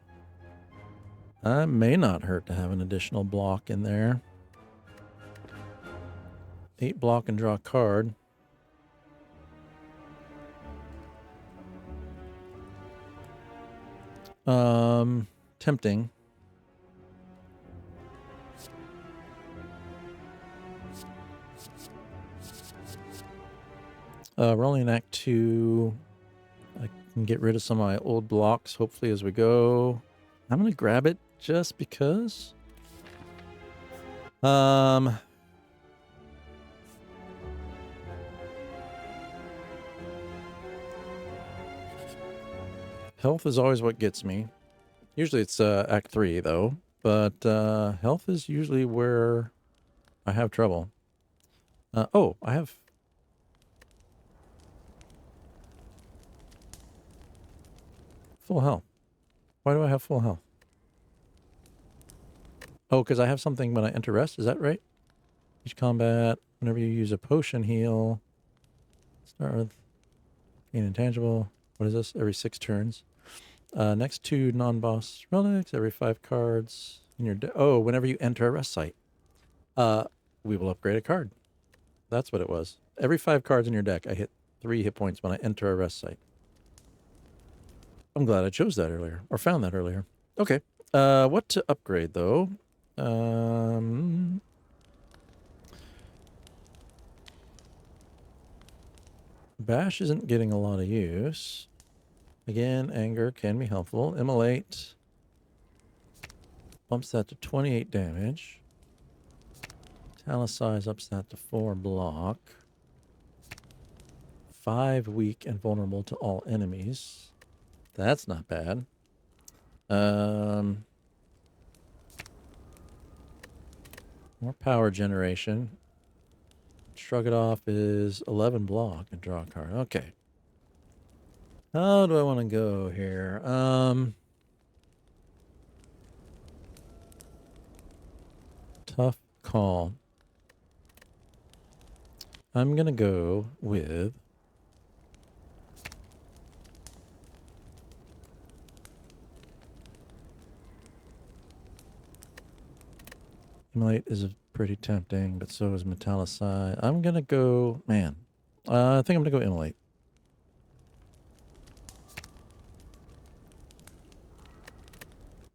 It may not hurt to have an additional block in there. 8 block and draw a card. Tempting. Rolling Act 2. I can get rid of some of my old blocks, hopefully, as we go. I'm going to grab it just because. Health is always what gets me. Usually it's Act 3, though. But health is usually where I have trouble. Oh, I have... full health. Why do I have full health? Oh, because I have something when I enter rest. Is that right? Each combat, whenever you use a potion heal. Start with gain intangible. What is this? Every 6 turns. Next 2 non-boss relics. Every 5 cards in your oh, whenever you enter a rest site. We will upgrade a card. That's what it was. Every 5 cards in your deck, I hit 3 hit points when I enter a rest site. I'm glad I chose that earlier, or found that earlier. Okay. What to upgrade, though? Bash isn't getting a lot of use. Again, anger can be helpful. Immolate bumps that to 28 damage. Italicize ups that to 4 block. 5 weak and vulnerable to all enemies. That's not bad. More power generation. Shrug it off is 11 block and draw a card. Okay. How do I want to go here? Tough call. I'm going to go with... Immolate is pretty tempting, but so is Metallicide. I'm going to go... Man. I think I'm going to go Immolate.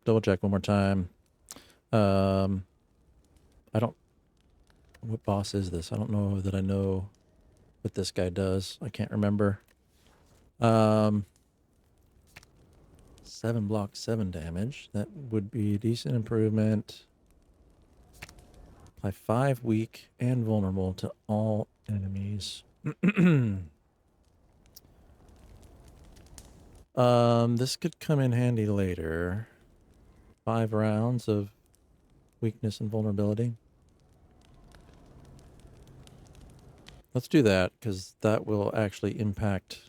Double check one more time. I don't... What boss is this? I don't know that I know what this guy does. I can't remember. 7 block, 7 damage. That would be a decent improvement. Apply 5 weak and vulnerable to all enemies. This could come in handy later. 5 rounds of weakness and vulnerability. Let's do that, because that will actually impact...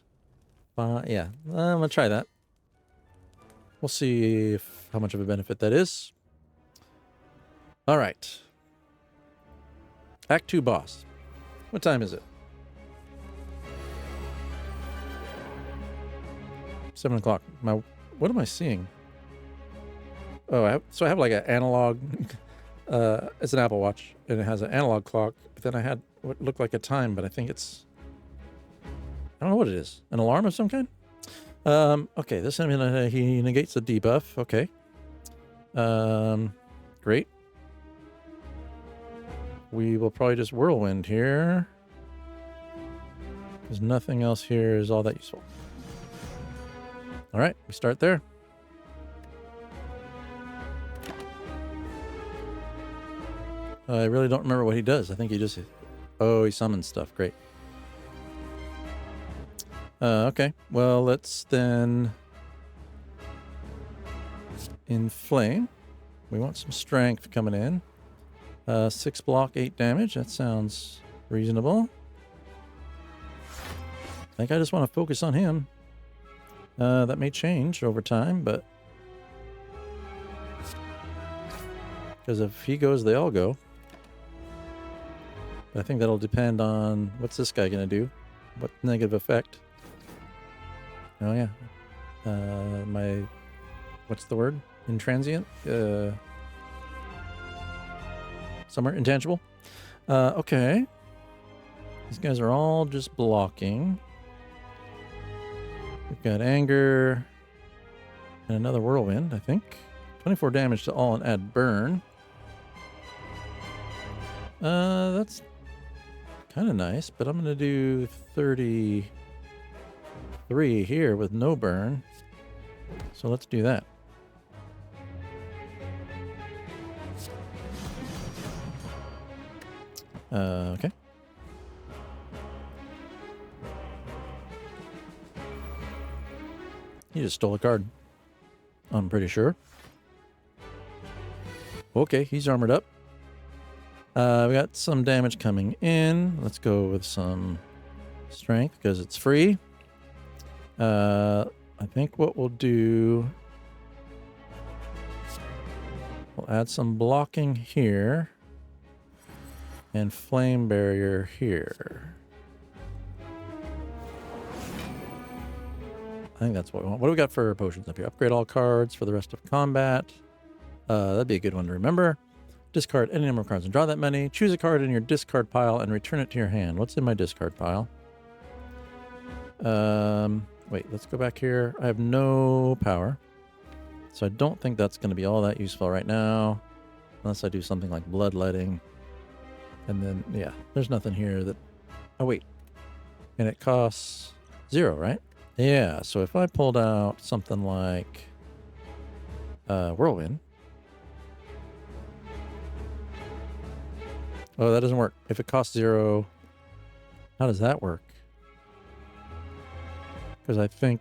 yeah, I'm going to try that. We'll see how much of a benefit that is. All right. Act 2 boss. What time is it? 7 o'clock. What am I seeing? Oh, I have like an analog. It's an Apple Watch, and it has an analog clock. But then I had what looked like a time, but I think it's, I don't know what it is. An alarm of some kind? Okay, this time he negates the debuff. Okay. Great. We will probably just whirlwind here, because nothing else here is all that useful. All right, we start there. I really don't remember what he does. I think he just... Oh, he summons stuff. Great. Okay. Well, let's then... inflame. We want some strength coming in. 6 block, 8 damage. That sounds reasonable. I think I just want to focus on him. That may change over time, but... because if he goes, they all go. But I think that'll depend on... what's this guy going to do? What negative effect? Oh, yeah. My... what's the word? Intransient? Somewhere intangible? Okay. These guys are all just blocking. We've got anger. And another whirlwind, I think. 24 damage to all and add burn. That's kind of nice, but I'm going to do 33 here with no burn. So let's do that. Okay. He just stole a card. I'm pretty sure. Okay, he's armored up. We got some damage coming in. Let's go with some strength because it's free. I think what we'll do... we'll add some blocking here. And flame barrier here. I think that's what we want. What do we got for potions up here? Upgrade all cards for the rest of combat. That'd be a good one to remember. Discard any number of cards and draw that many. Choose a card in your discard pile and return it to your hand. What's in my discard pile? Wait, let's go back here. I have no power. So I don't think that's going to be all that useful right now. Unless I do something like bloodletting. And then, yeah, there's nothing here that... oh, wait. And it costs 0, right? Yeah, so if I pulled out something like Whirlwind... oh, that doesn't work. If it costs 0, how does that work? Because I think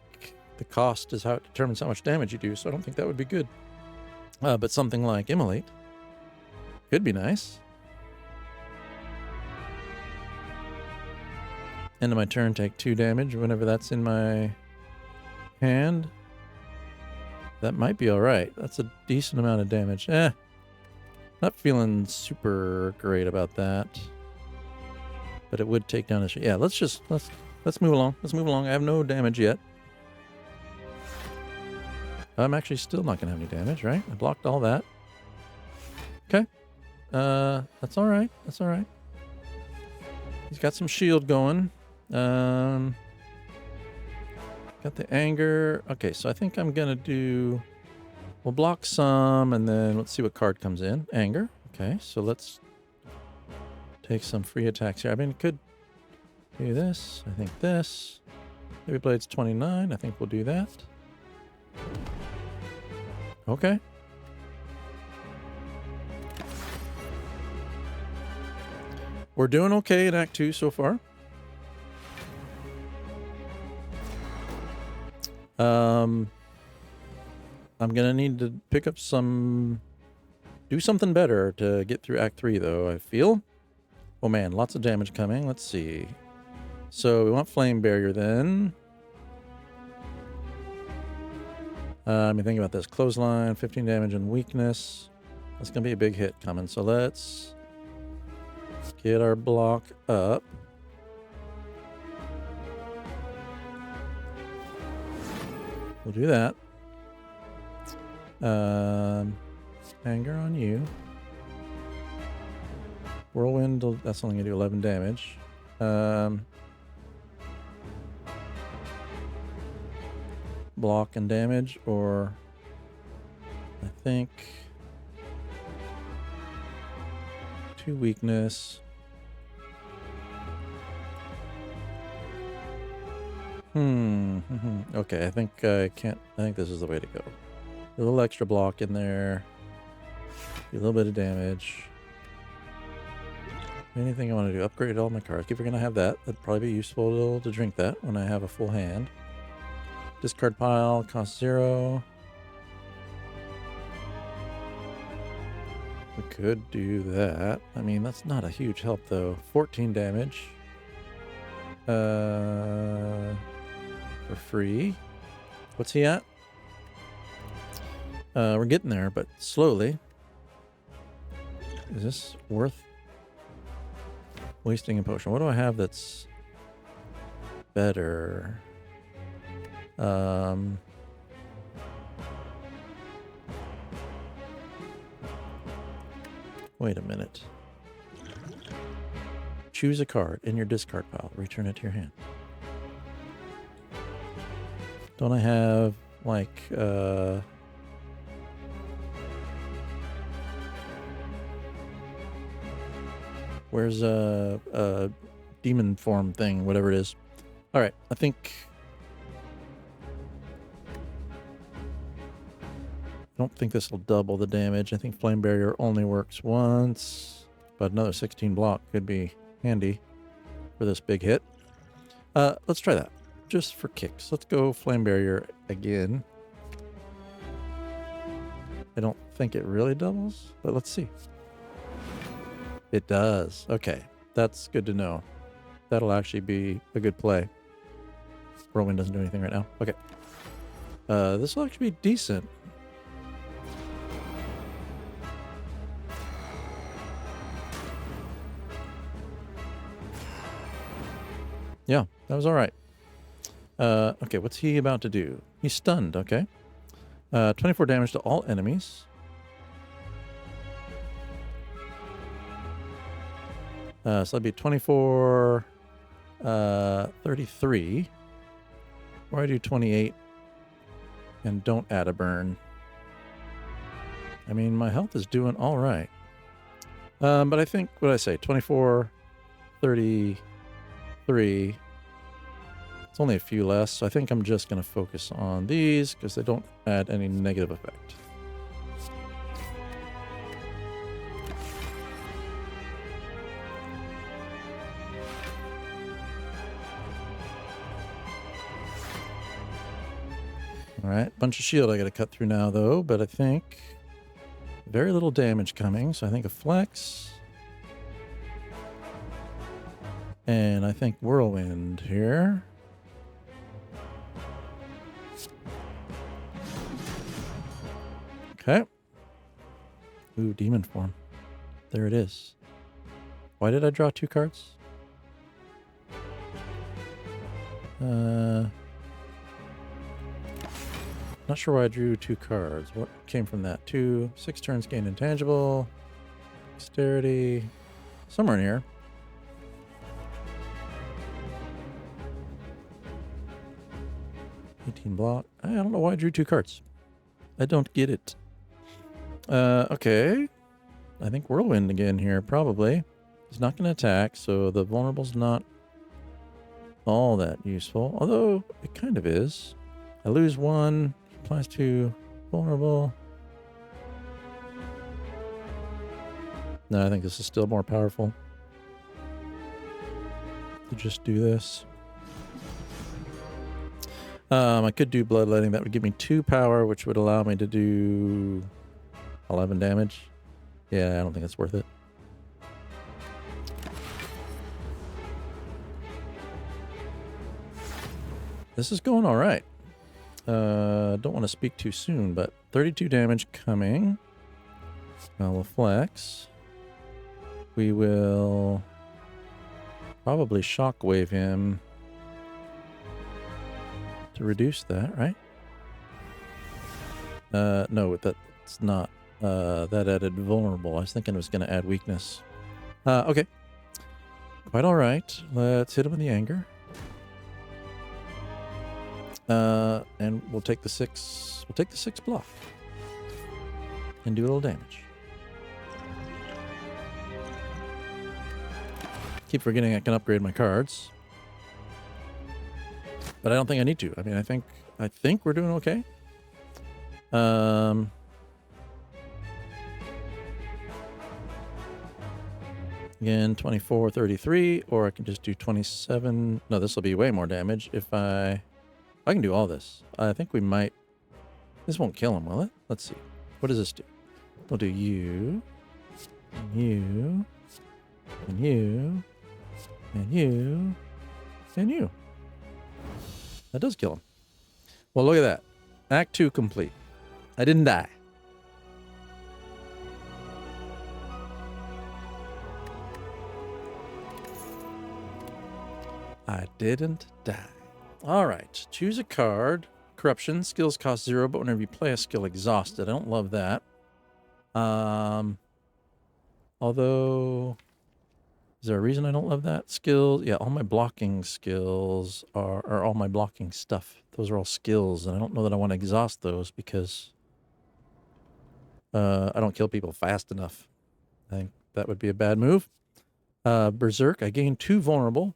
the cost is how it determines how much damage you do, so I don't think that would be good. But something like Immolate could be nice. End of my turn, take 2 damage whenever that's in my hand. That might be alright. That's a decent amount of damage. Not feeling super great about that. But it would take down a... yeah, let's move along. Let's move along. I have no damage yet. I'm actually still not going to have any damage, right? I blocked all that. Okay. That's alright. That's alright. He's got some shield going. Got the anger. Okay, so I think I'm gonna do... we'll block some, and then let's see what card comes in. Anger. Okay, so let's take some free attacks here. I mean, it could do this. I think this. Heavy Blade's 29. I think we'll do that. Okay. We're doing okay in Act 2 so far. I'm gonna need to pick up some... do something better to get through Act 3, though, I feel. Oh man, lots of damage coming. Let's see. So we want Flame Barrier then. Let me think about this. Clothesline, 15 damage and weakness. That's going to be a big hit coming. So let's get our block up. We'll do that. Anger on you. Whirlwind, that's only going to do 11 damage. Block and damage, or I think 2 weakness. Okay, I think I can't. I think this is the way to go. A little extra block in there. Do a little bit of damage. Anything I want to do? Upgrade all my cards. If we're going to have that, that'd probably be useful to drink that when I have a full hand. Discard pile, cost 0. We could do that. I mean, that's not a huge help, though. 14 damage. For free. What's he at? We're getting there, but slowly. Is this worth wasting a potion? What do I have that's better? Wait a minute. Choose a card in your discard pile. Return it to your hand. Don't I have, like, where's a demon form thing, whatever it is. All right, I don't think this will double the damage. I think Flame Barrier only works once, but another 16 block could be handy for this big hit. Let's try that, just for kicks. Let's go Flame Barrier again. I don't think it really doubles, but let's see. It does. Okay, that's good to know. That'll actually be a good play. Whirlwind doesn't do anything right now. Okay. This will actually be decent. Yeah, that was all right. Okay, what's he about to do? He's stunned, okay. 24 damage to all enemies. So that'd be 24, 33. Or I do 28 and don't add a burn. I mean, my health is doing all right. But I think, what did I say? 24, 33. It's only a few less, so I think I'm just going to focus on these because they don't add any negative effect. All right, bunch of shield I got to cut through now, though, but I think very little damage coming, so I think a flex. And I think Whirlwind here. Okay. Ooh, demon form. There it is. Why did I draw 2 cards? Not sure why I drew 2 cards. What came from that? 6 turns gained intangible. Dexterity. Somewhere in here. Block. I don't know why I drew 2 cards. I don't get it. Okay. I think Whirlwind again here, probably. He's not going to attack, so the vulnerable's not all that useful. Although, it kind of is. I lose 1, applies to vulnerable. No, I think this is still more powerful. To just do this. I could do Bloodletting. That would give me 2 power, which would allow me to do 11 damage. Yeah, I don't think it's worth it. This is going all right. Don't want to speak too soon, but 32 damage coming. Now we'll flex. We will probably shockwave him to reduce that, right? No, that's not. That added vulnerable. I was thinking it was going to add weakness. Okay. Quite all right. Let's hit him with the anger. And we'll take the 6. We'll take the 6 block and do a little damage. Keep forgetting I can upgrade my cards, but I don't think I need to. I mean, I think we're doing okay. Again, 24, 33, or I can just do 27. No, this will be way more damage if I can do all this. I think we might. This won't kill him, will it? Let's see. What does this do? We'll do you, and you, and you, and you, and you. That does kill him. Well, look at that. Act 2 complete. I didn't die. I didn't die. All right. Choose a card. Corruption. Skills cost 0, but whenever you play a skill, exhausted. I don't love that. Although, is there a reason I don't love that? Skills. Yeah, all my blocking skills or all my blocking stuff. Those are all skills, and I don't know that I want to exhaust those because I don't kill people fast enough. I think that would be a bad move. Berserk. I gain 2 vulnerable,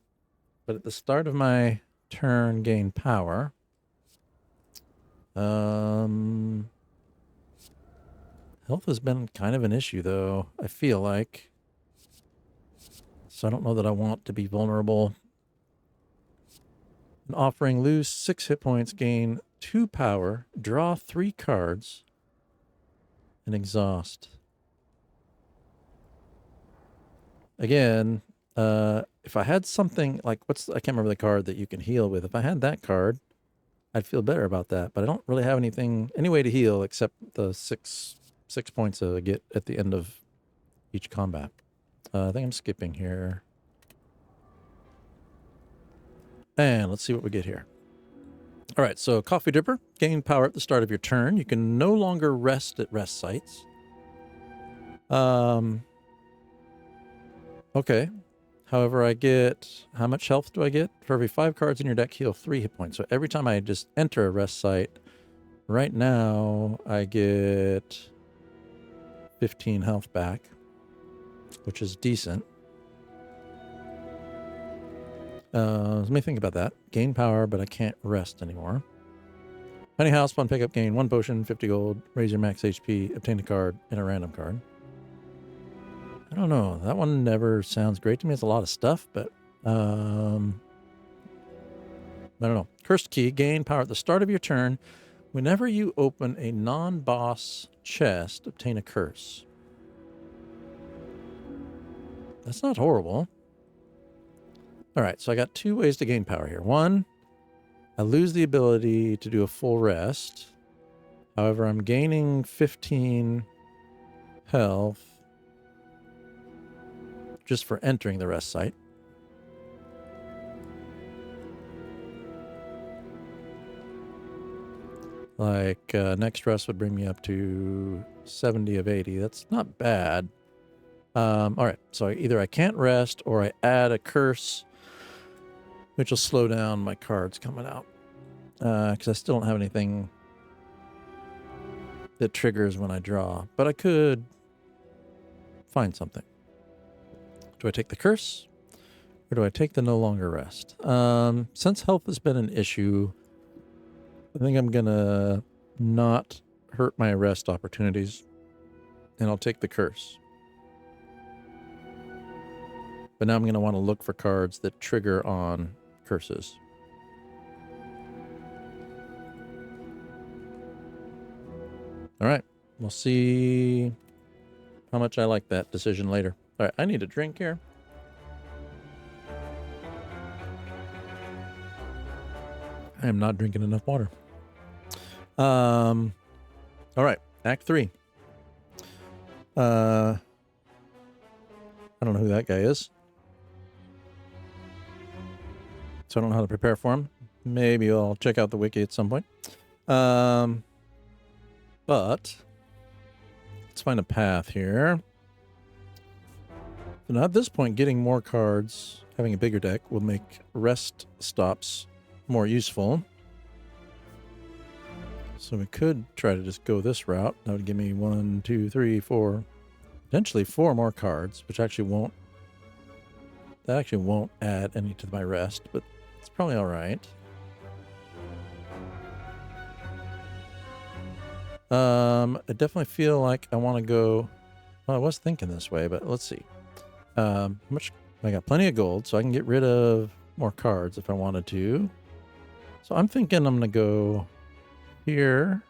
but at the start of my turn, gain power. Health has been kind of an issue, though, I feel like. So I don't know that I want to be vulnerable. An offering, lose 6 hit points, gain 2 power, draw 3 cards, and exhaust. Again, if I had something like, I can't remember the card that you can heal with. If I had that card, I'd feel better about that. But I don't really have any way to heal except the 6 points I get at the end of each combat. I think I'm skipping here. And let's see what we get here. All right, so Coffee Dripper. Gain power at the start of your turn. You can no longer rest at rest sites. Okay. However, I get... How much health do I get? For every 5 cards in your deck, heal 3 hit points. So every time I just enter a rest site, right now I get 15 health back, which is decent. Let me think about that. Gain power, but I can't rest anymore. Tiny house, fun pickup, gain 1 potion, 50 gold, raise your max HP, obtain a card, and a random card. I don't know. That one never sounds great to me. It's a lot of stuff, but I don't know. Cursed key, gain power at the start of your turn. Whenever you open a non-boss chest, obtain a curse. That's not horrible. All right, so I got 2 ways to gain power here. 1, I lose the ability to do a full rest. However, I'm gaining 15 health just for entering the rest site. Like, next rest would bring me up to 70 of 80. That's not bad. All right, so either I can't rest or I add a curse, which will slow down my cards coming out. Because I still don't have anything that triggers when I draw. But I could find something. Do I take the curse? Or do I take the no longer rest? Since health has been an issue, I think I'm going to not hurt my rest opportunities. And I'll take the curse. But now I'm going to want to look for cards that trigger on curses. All right. We'll see how much I like that decision later. All right. I need a drink here. I am not drinking enough water. All right. Act 3. I don't know who that guy is. So I don't know how to prepare for him. Maybe I'll check out the wiki at some point. But let's find a path here. So now at this point, getting more cards, having a bigger deck, will make rest stops more useful. So we could try to just go this route. That would give me 1, 2, 3, 4, potentially 4 more cards, which actually won't. That actually won't add any to my rest, but it's probably all right. I definitely feel like I want to go. Well, I was thinking this way, but let's see. How much? I got plenty of gold, so I can get rid of more cards if I wanted to. So I'm thinking I'm gonna go here.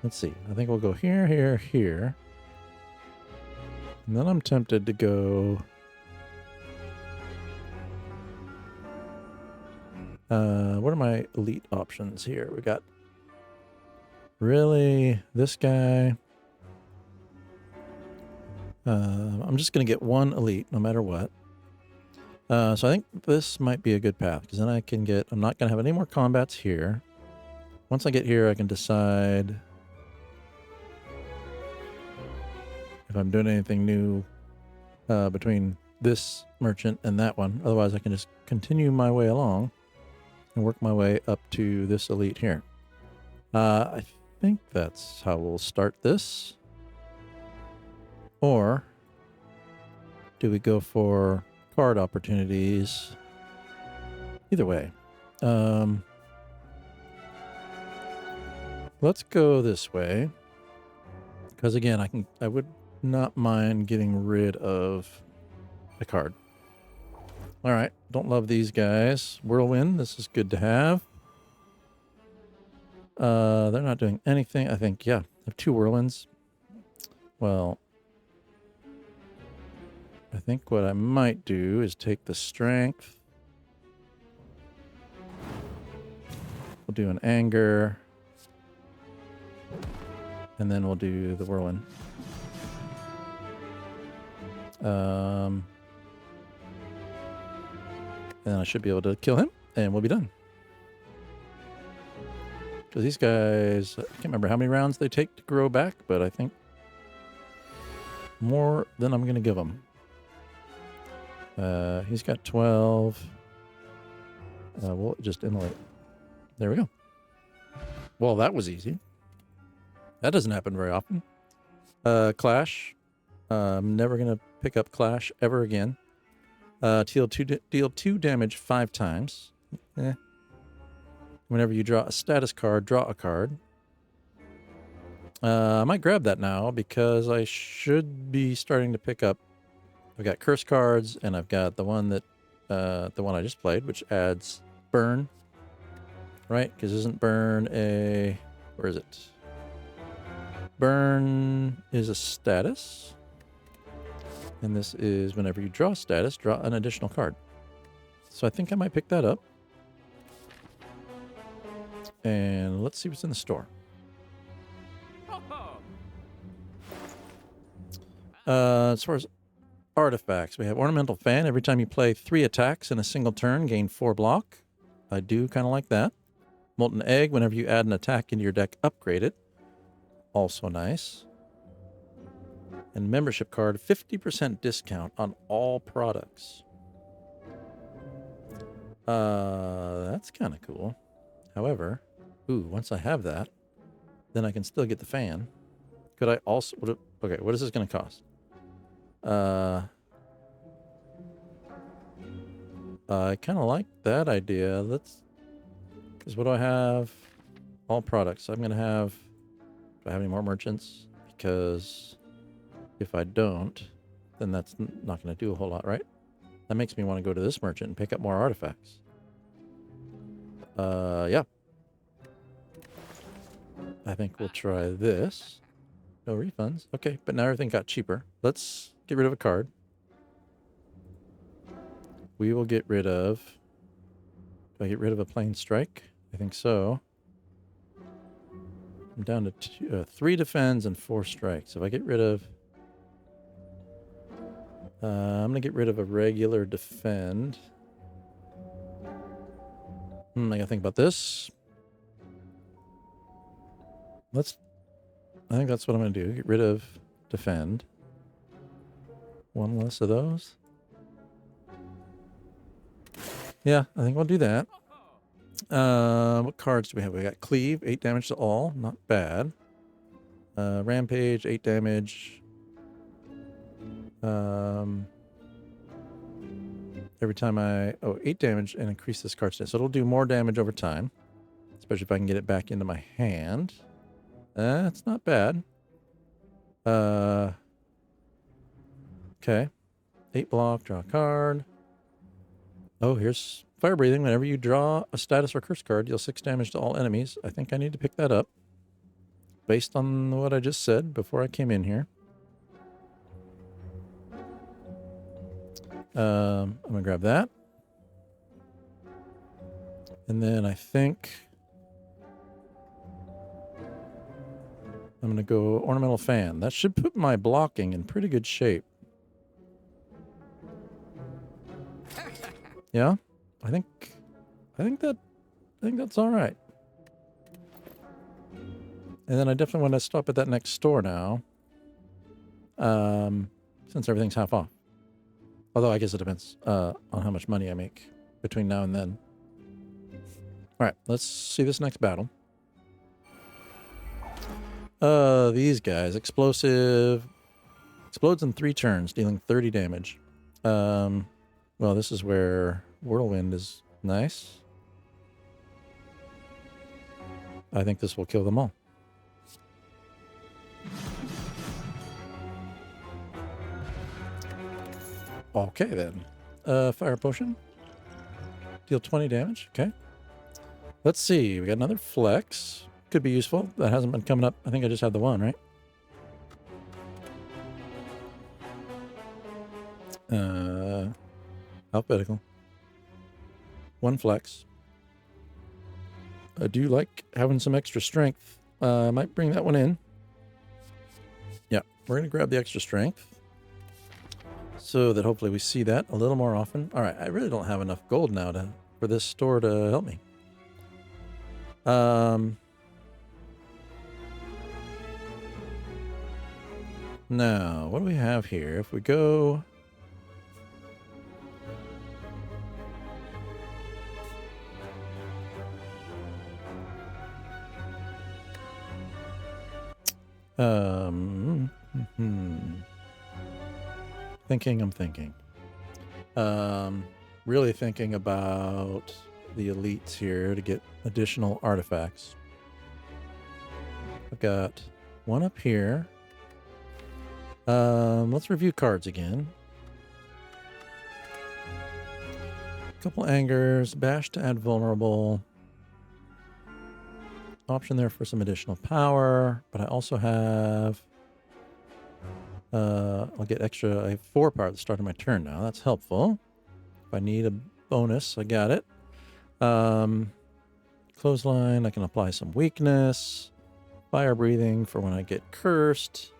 Let's see. I think we'll go here, here, here. And then I'm tempted to go. What are my elite options here? We got really this guy. I'm just going to get one elite no matter what. So I think this might be a good path because then I can get, I'm not going to have any more combats here. Once I get here, I can decide if I'm doing anything new between this merchant and that one. Otherwise, I can just continue my way along and work my way up to this elite here. I think that's how we'll start this. Or do we go for card opportunities? Either way. Let's go this way. Because again, I would not mind getting rid of a card. All right, don't love these guys. Whirlwind, this is good to have. They're not doing anything. I think, yeah, I have 2 whirlwinds. Well, I think what I might do is take the strength. We'll do an anger. And then we'll do the whirlwind. And then I should be able to kill him, and we'll be done. Because these guys, I can't remember how many rounds they take to grow back, but I think more than I'm going to give them. He's got 12. We'll just immolate. There we go. Well, that was easy. That doesn't happen very often. Clash. I'm never going to pick up Clash ever again. Deal 2 damage 5 times. Whenever you draw a status card, draw a card. I might grab that now because I should be starting to pick up. I've got curse cards, and I've got the one that, the one I just played, which adds burn, right? Because isn't burn a, where is it? Burn is a status, and this is whenever you draw a status, draw an additional card. So I think I might pick that up. And let's see what's in the store. As far as artifacts, we have Ornamental Fan. Every time you play 3 attacks in a single turn, gain 4 block. I do kind of like that. Molten Egg, whenever you add an attack into your deck, upgrade it. Also nice. And membership card, 50% discount on all products. That's kind of cool. However, once I have that, then I can still get the fan. Could I also, okay, what is this going to cost? I kind of like that idea. Because what do I have? All products. I'm going to have, do I have any more merchants? Because if I don't, then that's not going to do a whole lot, right? That makes me want to go to this merchant and pick up more artifacts. Yeah. I think we'll try this. No refunds. Okay, but now everything got cheaper. Let's get rid of a card. We will get rid of... Do I get rid of a plain strike? I think so. I'm down to 3 defends and 4 strikes. If I get rid of... I'm going to get rid of a regular defend. I got to think about this. I think that's what I'm going to do. Get rid of defend. 1 less of those. Yeah, I think we'll do that. What cards do we have? We got Cleave, 8 damage to all. Not bad. Rampage, 8 damage. Every time 8 damage and increase this card stat. So it'll do more damage over time. Especially if I can get it back into my hand. It's not bad. Okay. 8 block, draw a card. Oh, here's Fire Breathing. Whenever you draw a status or curse card, deal 6 damage to all enemies. I think I need to pick that up. Based on what I just said before I came in here. I'm going to grab that. And then I think I'm going to go Ornamental Fan. That should put my blocking in pretty good shape. Yeah, I think that's all right. And then I definitely want to stop at that next store now. Since everything's half off. Although I guess it depends on how much money I make between now and then. All right, let's see this next battle. These guys, explosive, explodes in 3 turns, dealing 30 damage. Well, this is where Whirlwind is nice. I think this will kill them all. Okay, then. Fire Potion. Deal 20 damage. Okay. Let's see. We got another Flex. Could be useful. That hasn't been coming up. I think I just had the one, right? Alphabetical. 1 Flex. I do like having some extra strength. I might bring that one in. Yeah, we're going to grab the extra strength. So that hopefully we see that a little more often. All right, I really don't have enough gold now for this store to help me. Now, what do we have here? If we go... I'm thinking. Really thinking about the elites here to get additional artifacts. I've got one up here. Let's review cards again. Couple angers, bash to add vulnerable. Option there for some additional power, but I also have I'll get extra. I have 4 power at the start of my turn now. That's helpful. If I need a bonus, I got it. Clothesline, I can apply some weakness. Fire Breathing for when I get cursed.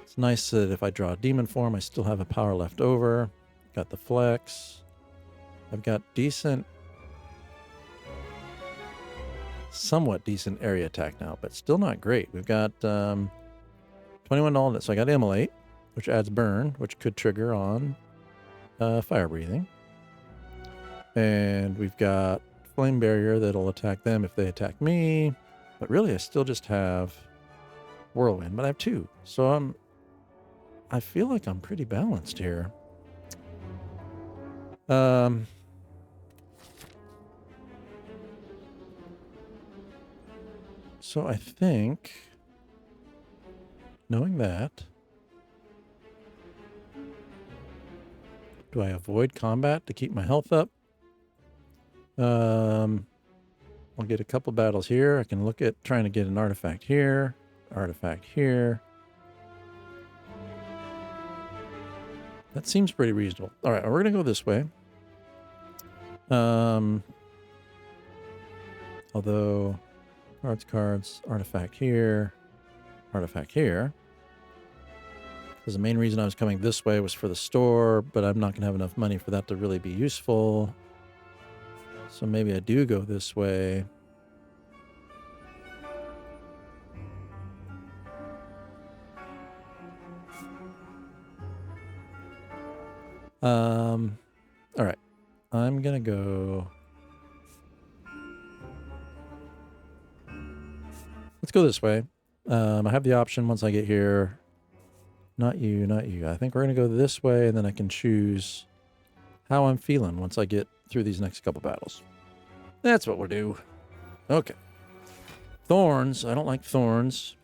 It's nice that if I draw a demon form, I still have a power left over. Got the Flex. I've got somewhat decent area attack now, but still not great. We've got 21 all, so I got Immolate, which adds burn, which could trigger on Fire Breathing. And we've got Flame Barrier that'll attack them if they attack me. But really, I still just have Whirlwind, but I have 2. So I feel like I'm pretty balanced here. So I think, knowing that, do I avoid combat to keep my health up? I'll get a couple battles here. I can look at trying to get an artifact here, artifact here. That seems pretty reasonable. All right, we're going to go this way. Although Cards, artifact here, artifact here. Because the main reason I was coming this way was for the store, but I'm not going to have enough money for that to really be useful. So maybe I do go this way. All right. I'm going to go... Let's go this way. I have the option once I get here. Not you, not you. I think we're going to go this way, and then I can choose how I'm feeling once I get through these next couple battles. That's what we'll do. Okay. Thorns. I don't like thorns.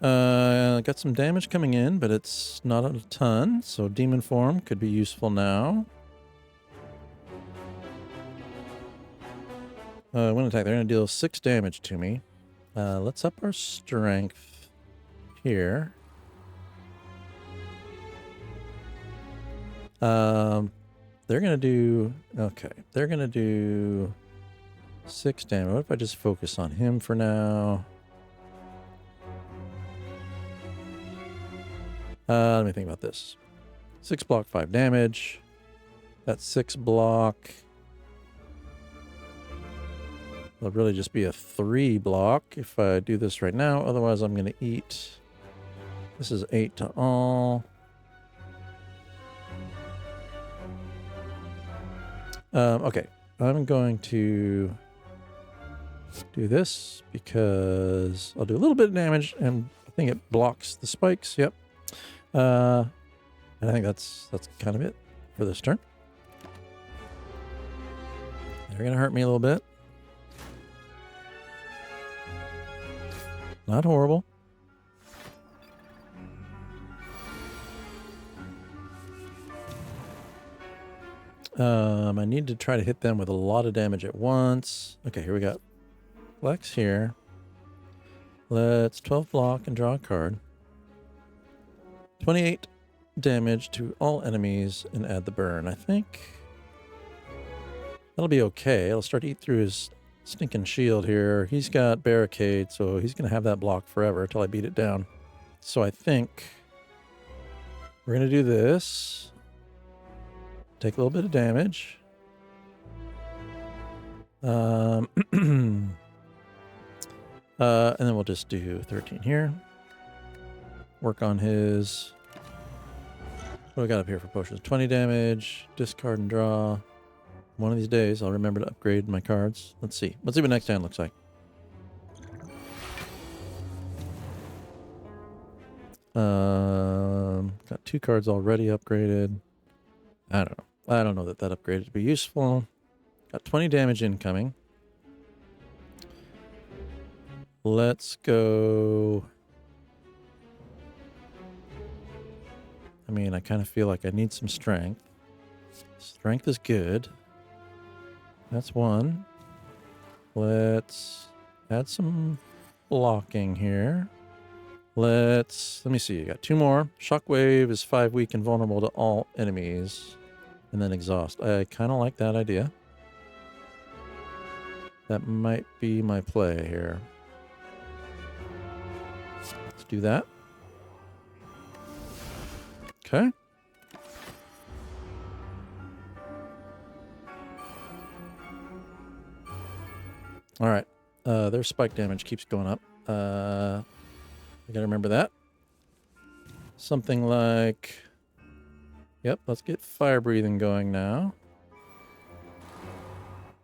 Got some damage coming in, but it's not a ton, so demon form could be useful now. When attack, they're going to deal 6 damage to me. Let's up our strength here. They're going to do... Okay, they're going to do 6 damage. What if I just focus on him for now? Let me think about this. 6 block, 5 damage. That's 6 block. It'll really just be a 3 block if I do this right now. Otherwise, I'm going to eat. This is 8 to all. Okay, I'm going to do this because I'll do a little bit of damage, and I think it blocks the spikes. Yep. And I think that's kind of it for this turn. They're going to hurt me a little bit. Not horrible. I need to try to hit them with a lot of damage at once. Okay, here we got Flex here. Let's 12 block and draw a card. 28 damage to all enemies and add the burn. I think that'll be okay. I'll start to eat through his stinking shield here. He's got barricade, so he's going to have that block forever until I beat it down. So I think we're going to do this. Take a little bit of damage. And then we'll just do 13 here. Work on his... What do we got up here for potions? 20 damage, discard and draw. One of these days, I'll remember to upgrade my cards. Let's see. Let's see what next hand looks like. Got 2 cards already upgraded. I don't know. I don't know that upgrade would be useful. Got 20 damage incoming. Let's go... I mean, I kind of feel like I need some strength. Strength is good. That's 1. Let's add some blocking here. Let me see. You got 2 more. Shockwave is 5 weak and vulnerable to all enemies. And then exhaust. I kind of like that idea. That might be my play here. Let's do that. Okay. All right. Their spike damage keeps going up. I gotta remember that. Something like... Yep, let's get fire breathing going now.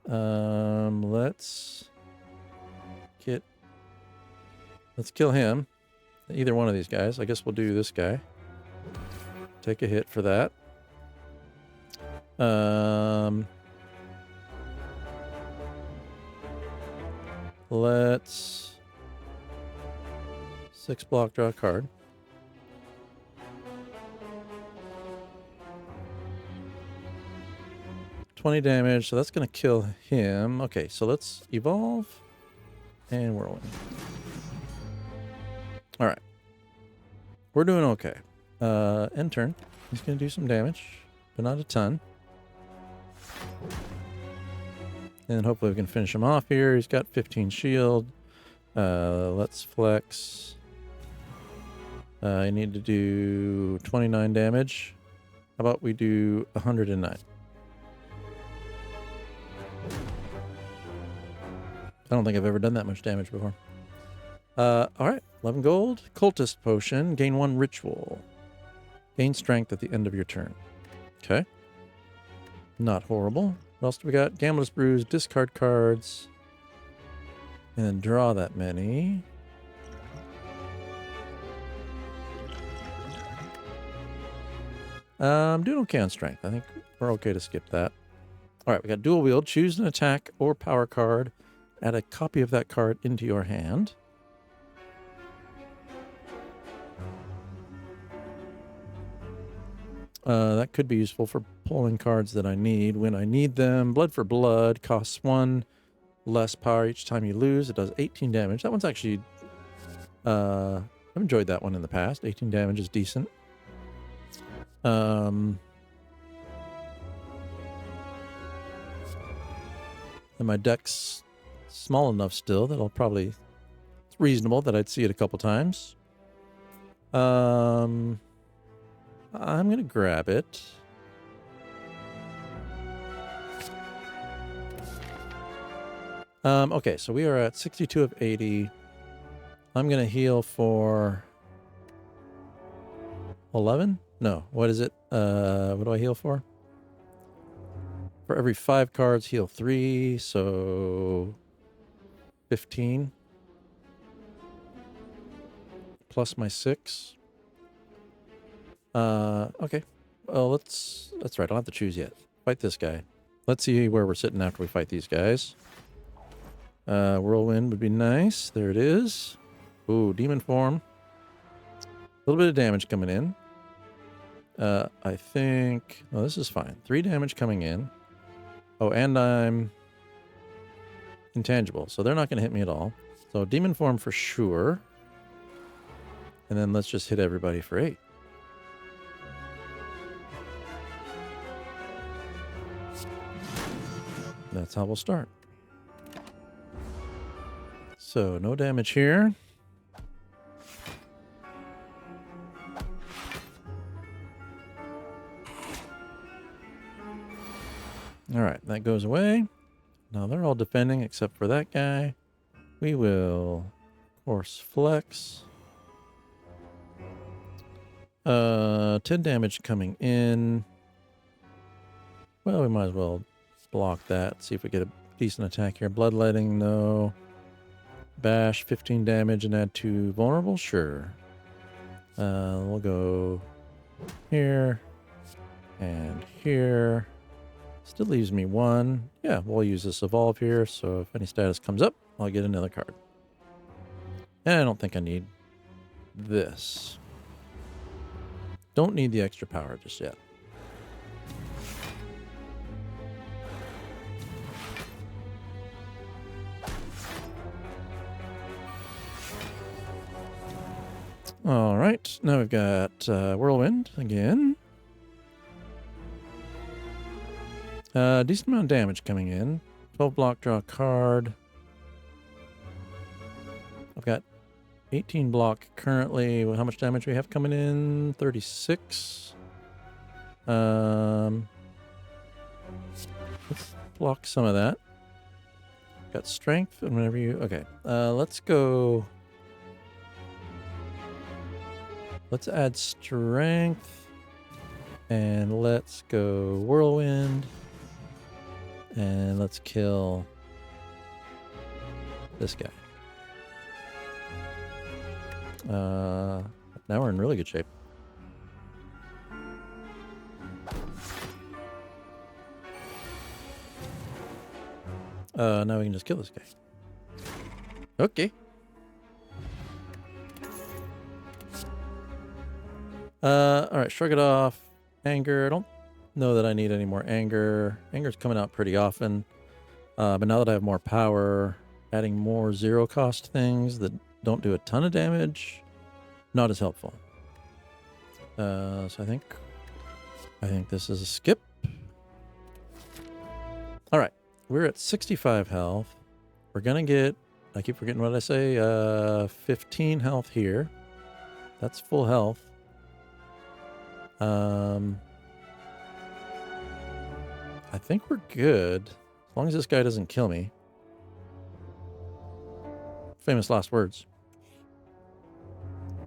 Let's kill him. Either one of these guys. I guess we'll do this guy. Take a hit for that. Let's 6 block, draw a card. $20 damage, so that's going to kill him. Okay, so let's evolve and whirlwind. All right. We're doing okay. End turn. He's going to do some damage, but not a ton. And hopefully we can finish him off here. He's got 15 shield. Let's flex. I need to do 29 damage. How about we do 109? I don't think I've ever done that much damage before. Alright, 11 gold. Cultist potion. Gain 1 ritual. Gain strength at the end of your turn. Okay. Not horrible. What else do we got? Gambler's Brews, discard cards, and then draw that many. I'm doing okay on strength. I think we're okay to skip that. All right, we got dual wield. Choose an attack or power card. Add a copy of that card into your hand. That could be useful for pulling cards that I need when I need them. Blood for Blood costs 1 less power each time you lose. It does 18 damage. That one's actually... I've enjoyed that one in the past. 18 damage is decent. And my deck's small enough still that I'll probably... It's reasonable that I'd see it a couple times. I'm going to grab it. Okay, so we are at 62 of 80. I'm going to heal for 11? No, what is it? What do I heal for? For every 5 cards, heal 3, so 15. Plus my 6. Okay. Well, that's right. I don't have to choose yet. Fight this guy. Let's see where we're sitting after we fight these guys. Whirlwind would be nice. There it is. Ooh, demon form. A little bit of damage coming in. I think... Oh, this is fine. 3 damage coming in. Oh, and I'm intangible, so they're not going to hit me at all. So demon form for sure. And then let's just hit everybody for 8. That's how we'll start. So, no damage here. Alright, that goes away. Now they're all defending except for that guy. We will, of course, flex. 10 damage coming in. Well, we might as well block that. See if we get a decent attack here. Bloodletting, no. Bash, 15 damage and add 2 vulnerable? Sure. We'll go here and here. Still leaves me 1. Yeah, we'll use this evolve here, so if any status comes up, I'll get another card. And I don't think I need this. Don't need the extra power just yet. All right, now we've got Whirlwind again. Decent amount of damage coming in. 12 block, draw a card. I've got 18 block currently. How much damage we have coming in? 36. Let's block some of that. Got strength and whenever you... Okay, let's go... Let's add strength. And let's go Whirlwind. And let's kill this guy. Now we're in really good shape. Now we can just kill this guy. Okay. Alright, shrug it off. Anger. I don't know that I need any more anger. Anger's coming out pretty often. But now that I have more power, adding more 0 cost things that don't do a ton of damage, not as helpful. So I think this is a skip. Alright. we're at 65 health. We're gonna get, I keep forgetting what I say, 15 health here. That's full health. I think we're good. As long as this guy doesn't kill me. Famous last words.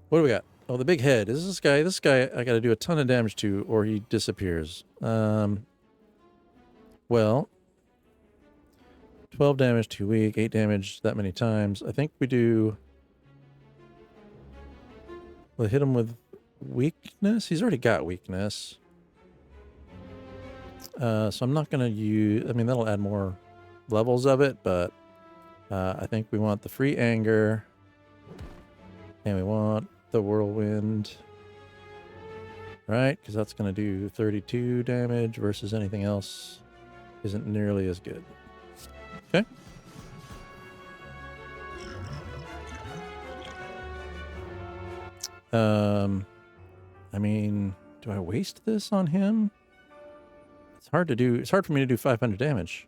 What do we got? Oh, the big head. Is this guy? This guy I gotta do a ton of damage to or he disappears. Well, 12 damage, 2 weak, 8 damage that many times. I think we do... We'll hit him with weakness. He's already got weakness. So I'm not going to use... I mean, that'll add more levels of it, but I think we want the free anger. And we want the whirlwind. Right? Because that's going to do 32 damage versus anything else isn't nearly as good. Okay. I mean, do I waste this on him? It's hard to do. It's hard for me to do 500 damage.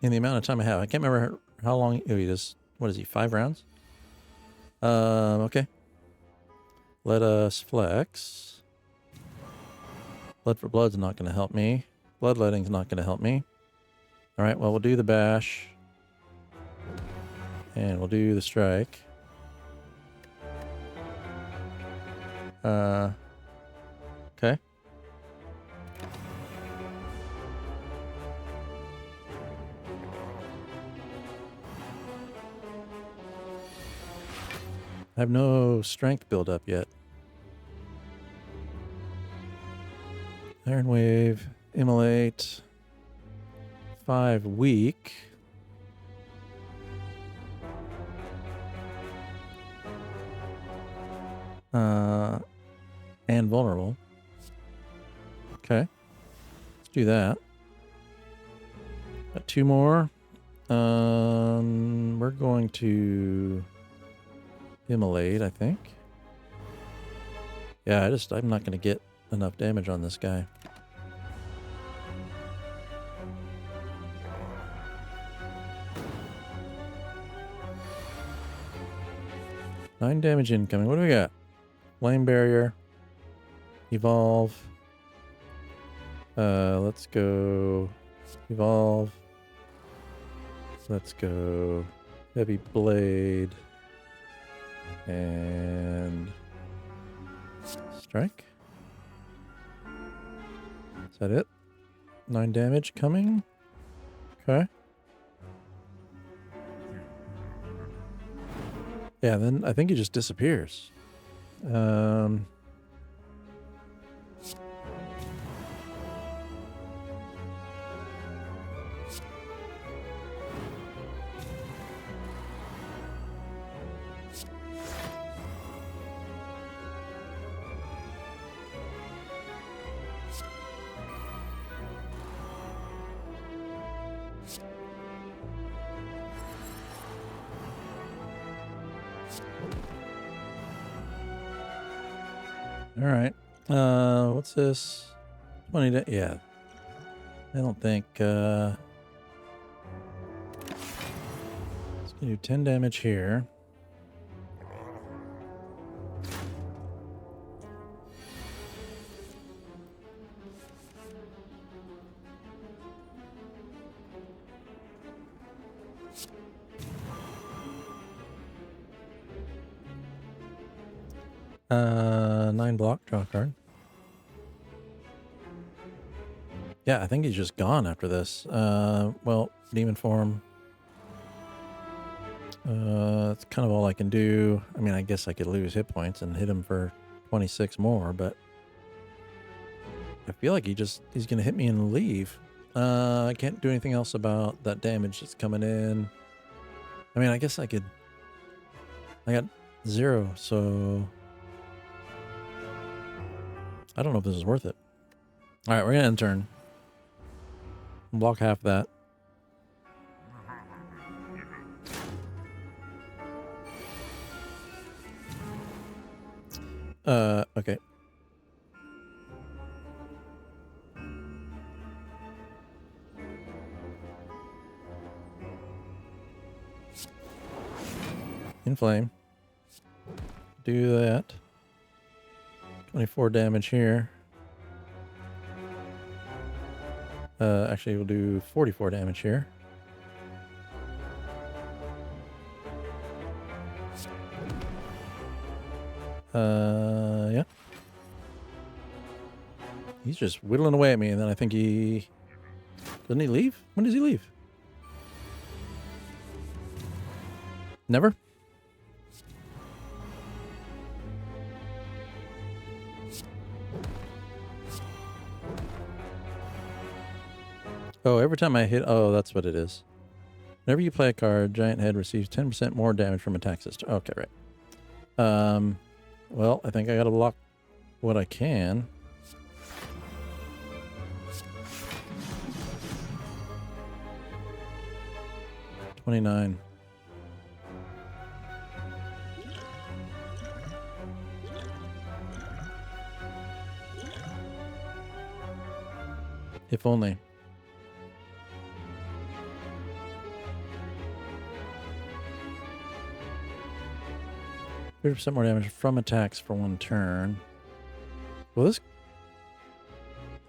In the amount of time I have. I can't remember how long. Oh, he does. What is he? 5 rounds? Okay. Let us flex. Blood for blood's not going to help me. Bloodletting's not going to help me. All right, well, we'll do the bash. And we'll do the strike. Okay. I have no strength build up yet. Iron Wave, Immolate, 5 weak. And vulnerable. Okay. Let's do that. Got 2 more. We're going to Immolate, I think. Yeah, I'm not going to get enough damage on this guy. Nine damage incoming. What do we got? Flame barrier. Evolve. Let's go evolve. Let's go heavy blade. And strike. Is that it? 9 damage coming. Okay. Yeah, then I think he just disappears. All right. What's this? 20 yeah. I don't think, it's gonna do 10 damage here. Nine block, draw a card. Yeah, I think he's just gone after this. Well, demon form. That's kind of all I can do. I mean, I guess I could lose hit points and hit him for 26 more, but I feel like he's gonna hit me and leave. I can't do anything else about that damage that's coming in. I mean, I guess I got 0, so I don't know if this is worth it. All right, we're gonna end turn. Block half that. Okay. Inflame. Do that. 24 damage here. Actually, we'll do 44 damage here. Yeah. He's just whittling away at me, and then I think he... Doesn't he leave? When does he leave? Never? Oh, every time I hit... Oh, that's what it is. Whenever you play a card, Giant Head receives 10% more damage from attack system. Okay, right. Well, I think I gotta block what I can. $29. If only. % more damage from attacks for one turn. Well, this...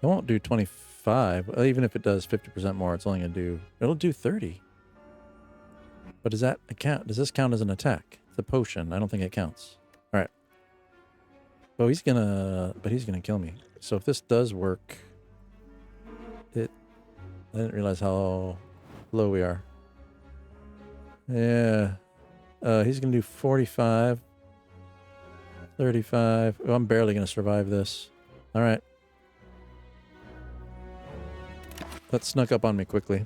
It won't do 25. Even if it does 50% more, it's only going to do... It'll do 30. But does that count? Does this count as an attack? It's a potion. I don't think it counts. All right. Oh, he's gonna... But he's gonna kill me. So if this does work... I didn't realize how low we are. Yeah. He's gonna do 45. 35. Oh, I'm barely gonna survive this. All right. That snuck up on me quickly.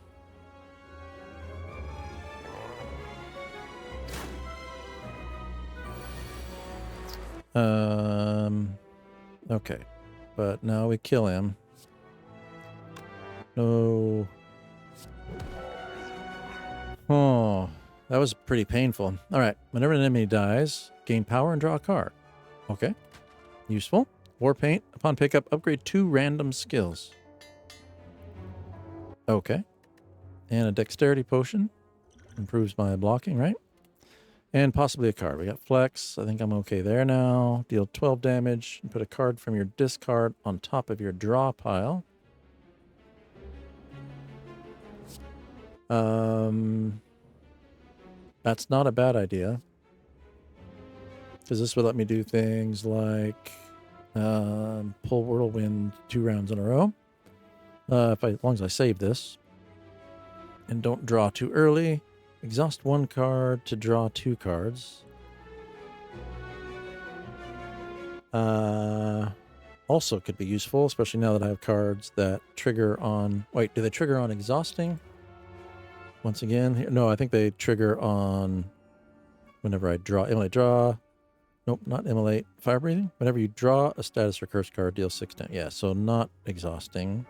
Okay. But now we kill him. No. Oh, that was pretty painful. All right. Whenever an enemy dies, gain power and draw a card. Okay. Useful. War Paint. Upon pickup, upgrade 2 random skills. Okay. And a Dexterity Potion. Improves my blocking, right? And possibly a card. We got Flex. I think I'm okay there now. Deal 12 damage. And put a card from your discard on top of your draw pile. That's not a bad idea. Because this would let me do things like pull Whirlwind 2 rounds in a row. As long as I save this. And don't draw too early. Exhaust 1 card to draw 2 cards. Also could be useful, especially now that I have cards that trigger on... Wait, do they trigger on exhausting? Once again, no, I think they trigger on whenever I draw. Immolate draw. Nope, not immolate. Fire breathing. Whenever you draw a status or curse card, deal 6 damage. Yeah, so not exhausting.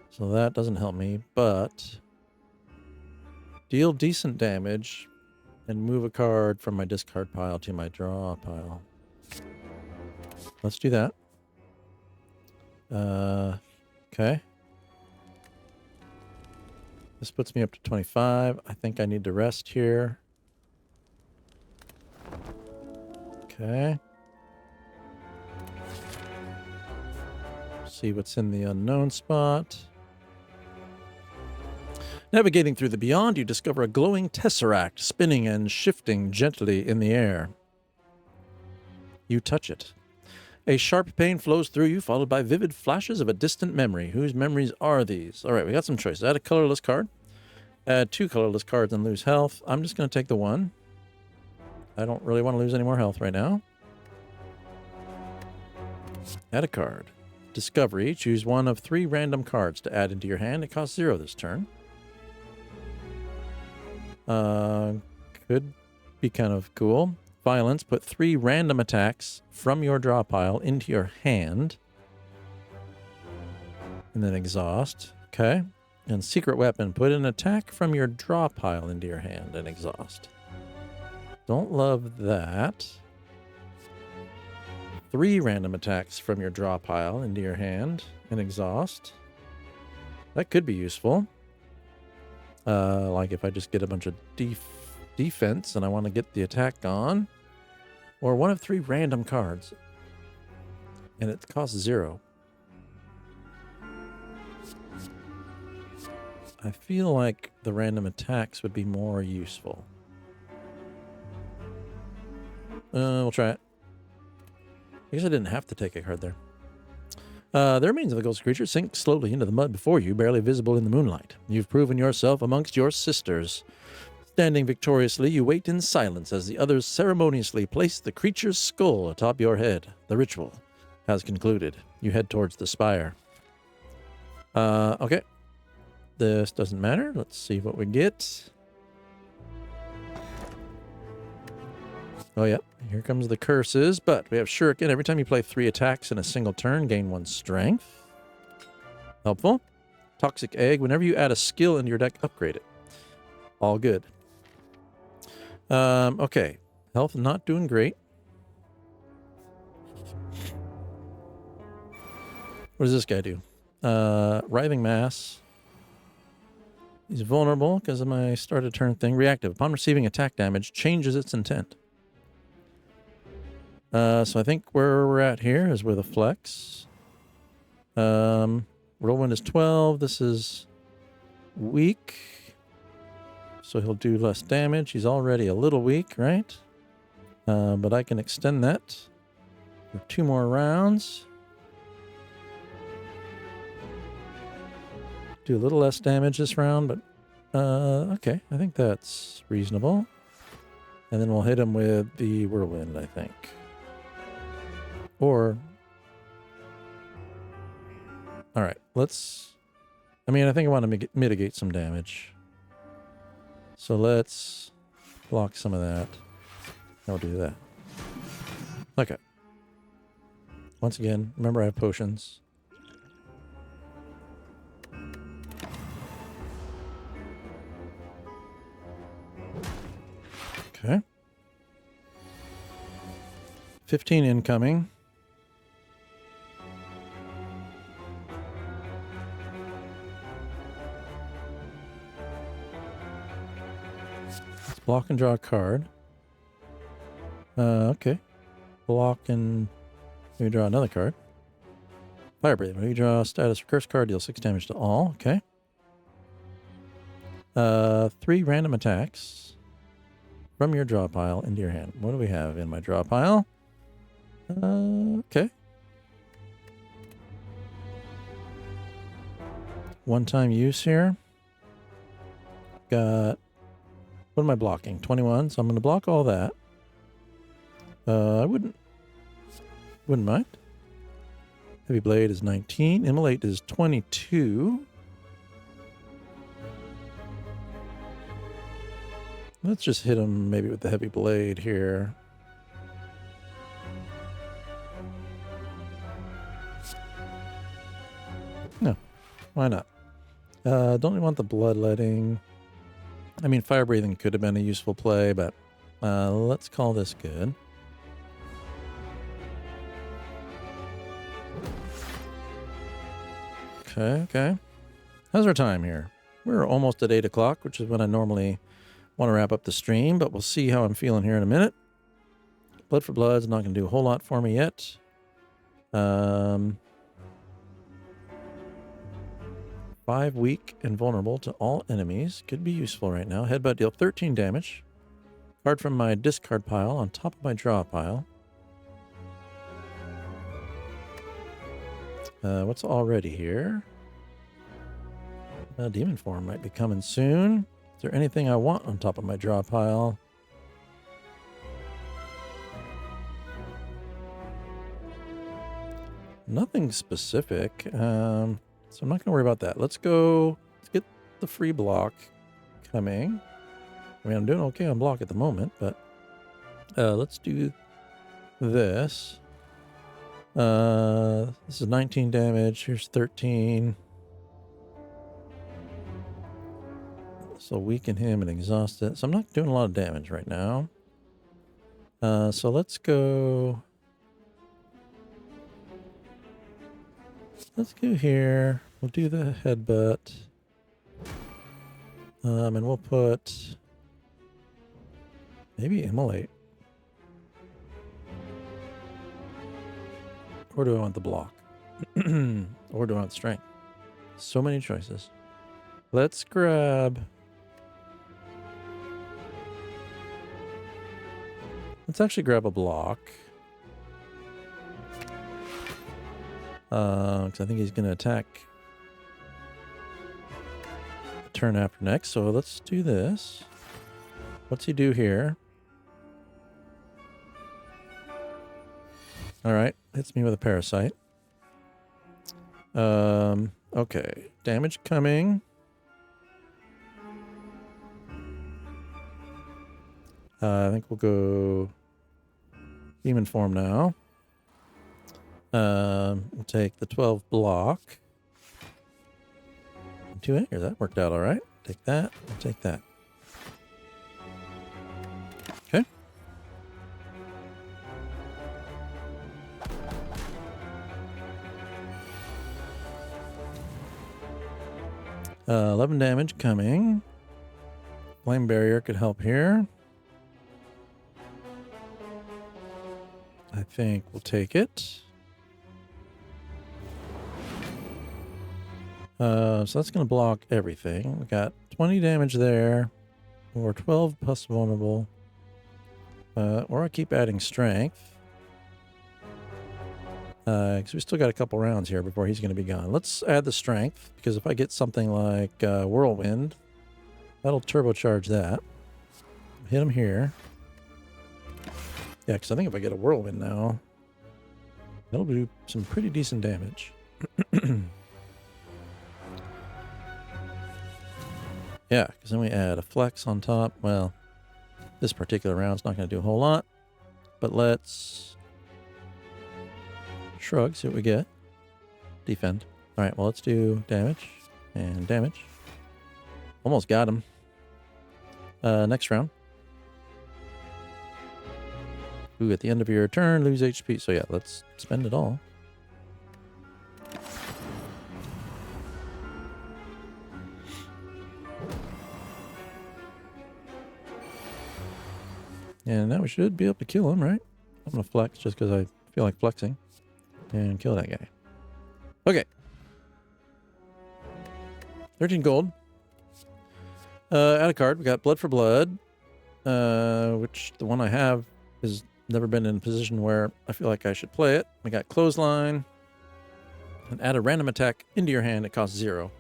So that doesn't help me, but deal decent damage and move a card from my discard pile to my draw pile. Let's do that. Okay. This puts me up to 25. I think I need to rest here. Okay. See what's in the unknown spot. Navigating through the beyond, you discover a glowing tesseract spinning and shifting gently in the air. You touch it. A sharp pain flows through you, followed by vivid flashes of a distant memory. Whose memories are these? All right, we got some choices. Add a colorless card. Add 2 colorless cards and lose health. I'm just going to take the 1. I don't really want to lose any more health right now. Add a card. Discovery. Choose one of 3 random cards to add into your hand. It costs 0 this turn. Could be kind of cool. Violence. Put 3 random attacks from your draw pile into your hand. And then exhaust. Okay. And secret weapon. Put an attack from your draw pile into your hand and exhaust. Don't love that. 3 random attacks from your draw pile into your hand and exhaust. That could be useful. Like if I just get a bunch of defense and I want to get the attack on. Or 1 of 3 random cards. And it costs 0. I feel like the random attacks would be more useful. We'll try it. I guess I didn't have to take a card there. The remains of the ghost creature sink slowly into the mud before you, barely visible in the moonlight. You've proven yourself amongst your sisters. Standing victoriously, you wait in silence as the others ceremoniously place the creature's skull atop your head. The ritual has concluded. You head towards the spire. Okay. This doesn't matter. Let's see what we get. Oh, yeah. Here comes the curses, but we have Shuriken. Every time you play 3 attacks in a single turn, gain 1 strength. Helpful. Toxic Egg. Whenever you add a skill into your deck, upgrade it. All good. Okay. Health not doing great. What does this guy do? Writhing Mass. He's vulnerable because of my start of turn thing. Reactive. Upon receiving attack damage, changes its intent. So I think where we're at here is with a flex. Whirlwind is 12. This is weak. So he'll do less damage. He's already a little weak, right? But I can extend that for 2 more rounds. Do a little less damage this round, but okay. I think that's reasonable. And then we'll hit him with the Whirlwind, I think. Or... Alright, let's... I mean, I think I want to mitigate some damage. So let's block some of that. I'll do that. Okay. Once again, remember I have potions. Okay. 15 incoming. Let's block and draw a card. Okay. Block and maybe draw another card. Fire breathing. When you draw a status or curse card, deal 6 damage to all. Okay. 3 random attacks from your draw pile into your hand. What do we have in my draw pile? Okay. One-time use here. Got... What am I blocking? 21. So I'm going to block all that. I wouldn't mind. Heavy Blade is 19. Immolate is 22. Let's just hit him maybe with the Heavy Blade here. No, why not? Don't want the Bloodletting. I mean, Fire Breathing could have been a useful play, but let's call this good. Okay. How's our time here? We're almost at 8 o'clock, which is when I normally want to wrap up the stream, but we'll see how I'm feeling here in a minute. Blood for Blood's not going to do a whole lot for me yet. 5 weak and vulnerable to all enemies. Could be useful right now. Headbutt, deal 13 damage. Card from my discard pile on top of my draw pile. What's already here? Demon form might be coming soon. Is there anything I want on top of my draw pile? Nothing specific. So I'm not going to worry about that. Let's get the free block coming. I mean, I'm doing okay on block at the moment, but let's do this. This is 19 damage. Here's 13. So weaken him and exhaust it. So I'm not doing a lot of damage right now. So let's go let's go here. We'll do the headbutt. And we'll put maybe immolate. Or do I want the block? Or do I want strength? So many choices. Let's grab... Let's actually grab a block. Because I think he's going to attack the turn after next. So let's do this. What's he do here? All right. Hits me with a parasite. Okay. Damage coming. I think we'll go demon form now. We'll take the 12 block. 2 here. That worked out all right. Take that. We'll take that. Okay. Uh, 11 damage coming. Flame barrier could help here. I think we'll take it. So that's going to block everything. We got 20 damage there. Or 12 plus vulnerable. Or I keep adding strength. Because we still got a couple rounds here before he's going to be gone. Let's add the strength. Because if I get something like Whirlwind, that'll turbocharge that. Hit him here. Yeah, because I think if I get a Whirlwind now, that'll do some pretty decent damage. Yeah, because then we add a flex on top. Well, this particular round's not going to do a whole lot. But let's shrug, see what we get. Defend. All right, well, let's do damage and damage. Almost got him. Next round. Ooh, at the end of your turn, lose HP. So yeah, let's spend it all. And now we should be able to kill him, right? I'm going to flex just because I feel like flexing. And kill that guy. Okay. 13 gold. Add a card. We got Blood for Blood. Which the one I have has never been in a position where I feel like I should play it. We got Clothesline. And add a random attack into your hand. It costs 0.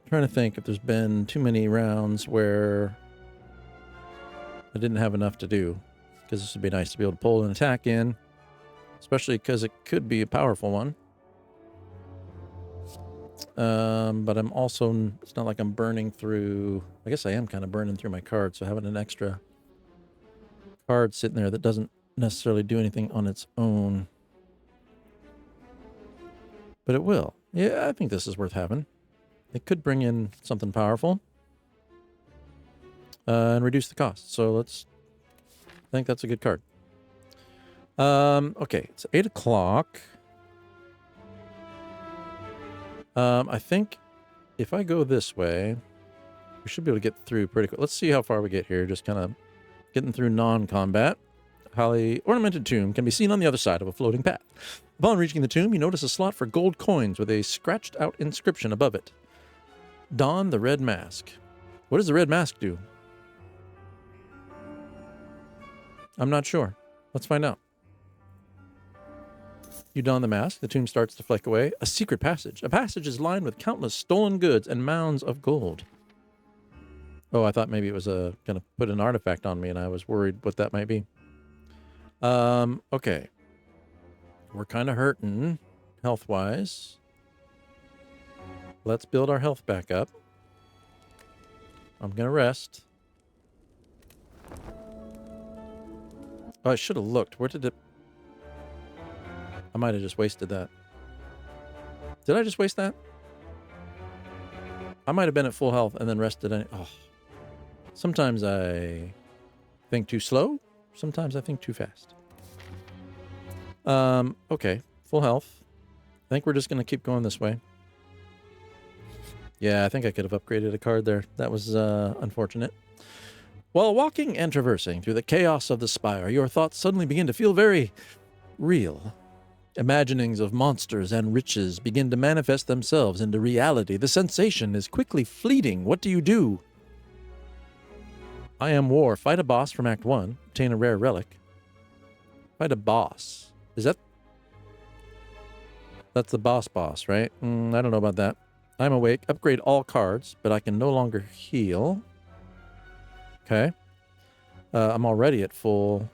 Trying to think if there's been too many rounds where I didn't have enough to do, because this would be nice to be able to pull an attack in, especially because it could be a powerful one. But I'm also, it's not like I'm burning through, I guess I am kind of burning through my cards, so having an extra card sitting there that doesn't necessarily do anything on its own. But it will. Yeah, I think this is worth having. It could bring in something powerful. And reduce the cost. So I think that's a good card. Okay, it's 8 o'clock. I think if I go this way, we should be able to get through pretty quick. Let's see how far we get here. Just kind of getting through non-combat. Highly ornamented tomb can be seen on the other side of a floating path. Upon reaching the tomb, you notice a slot for gold coins with a scratched-out inscription above it. Don the Red Mask. What does the Red Mask do? I'm not sure. Let's find out. You don the mask. The tomb starts to flick away. A secret passage. A passage is lined with countless stolen goods and mounds of gold. Oh, I thought maybe it was going to put an artifact on me, and I was worried what that might be. Okay. We're kind of hurting health-wise. Let's build our health back up. I'm going to rest. Oh, I should have looked. Where did it... I might have just wasted that. Did I just waste that? I might have been at full health and then rested. Oh. Sometimes I think too slow. Sometimes I think too fast. Okay. Full health. I think we're just going to keep going this way. Yeah, I think I could have upgraded a card there. That was unfortunate. While walking and traversing through the chaos of the Spire, your thoughts suddenly begin to feel very real. Imaginings of monsters and riches begin to manifest themselves into reality. The sensation is quickly fleeting. What do you do? I am war. Fight a boss from Act 1. Obtain a rare relic. Fight a boss. Is that... That's the boss, right? I don't know about that. I'm awake. Upgrade all cards, but I can no longer heal. Okay. I'm already at full.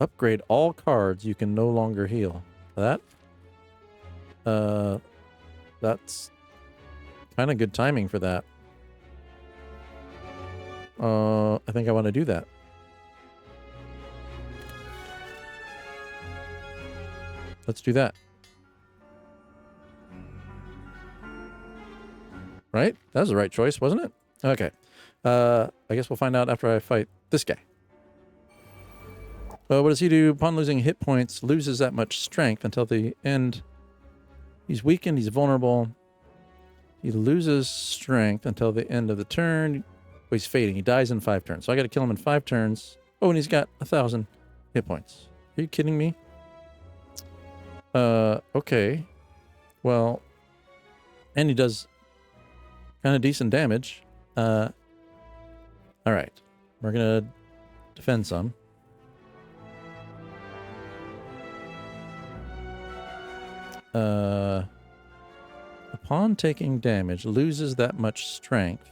Upgrade all cards. You can no longer heal. That? That's kind of good timing for that. I think I want to do that. Let's do that. Right? That was the right choice, wasn't it? Okay. I guess we'll find out after I fight this guy. What does he do? Upon losing hit points, loses that much strength until the end. He's weakened. He's vulnerable. He loses strength until the end of the turn. Oh, he's fading. He dies in 5 turns. So I got to kill him in 5 turns. Oh, and he's got 1,000 hit points. Are you kidding me? Okay. Well, and he does kind of decent damage. All right. We're going to defend some. Upon taking damage, loses that much strength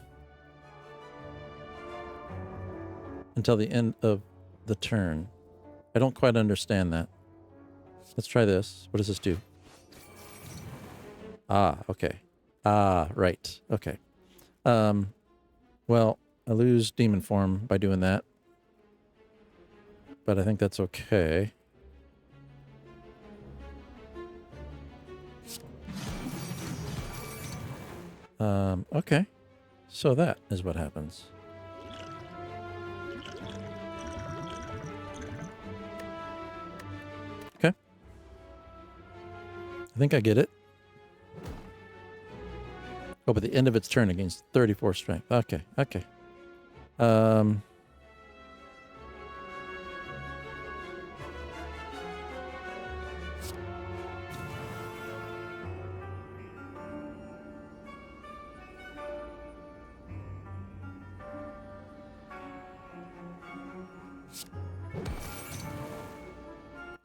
until the end of the turn. I don't quite understand that. Let's try this. What does this do? Ah, okay. Ah, right. Okay. Well, I lose demon form by doing that. But I think that's okay. Okay. So that is what happens. Okay. I think I get it. Oh, but the end of its turn against 34 strength. Okay, okay.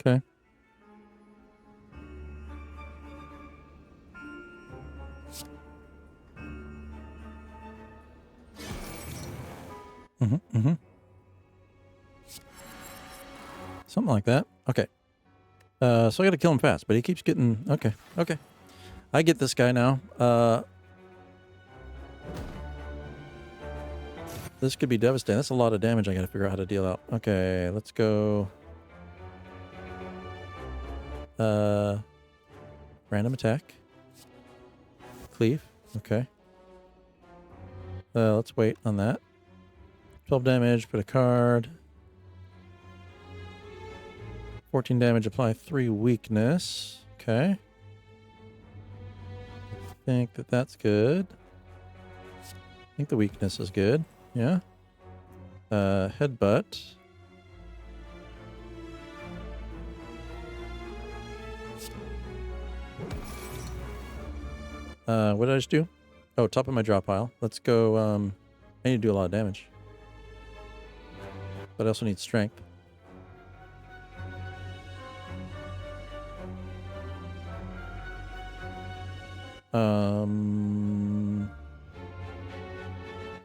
Okay. Something like that. Okay. So I gotta kill him fast, but he keeps getting... Okay, okay. I get this guy now. This could be devastating. That's a lot of damage I gotta figure out how to deal out. Okay, let's go... Random attack. Cleave. Okay. Let's wait on that. 12 damage, put a card. 14 damage, apply 3 weakness. Okay. I think that that's good. I think the weakness is good. Yeah. Headbutt. What did I just do? Oh, top of my draw pile. Let's go, I need to do a lot of damage. But I also need strength.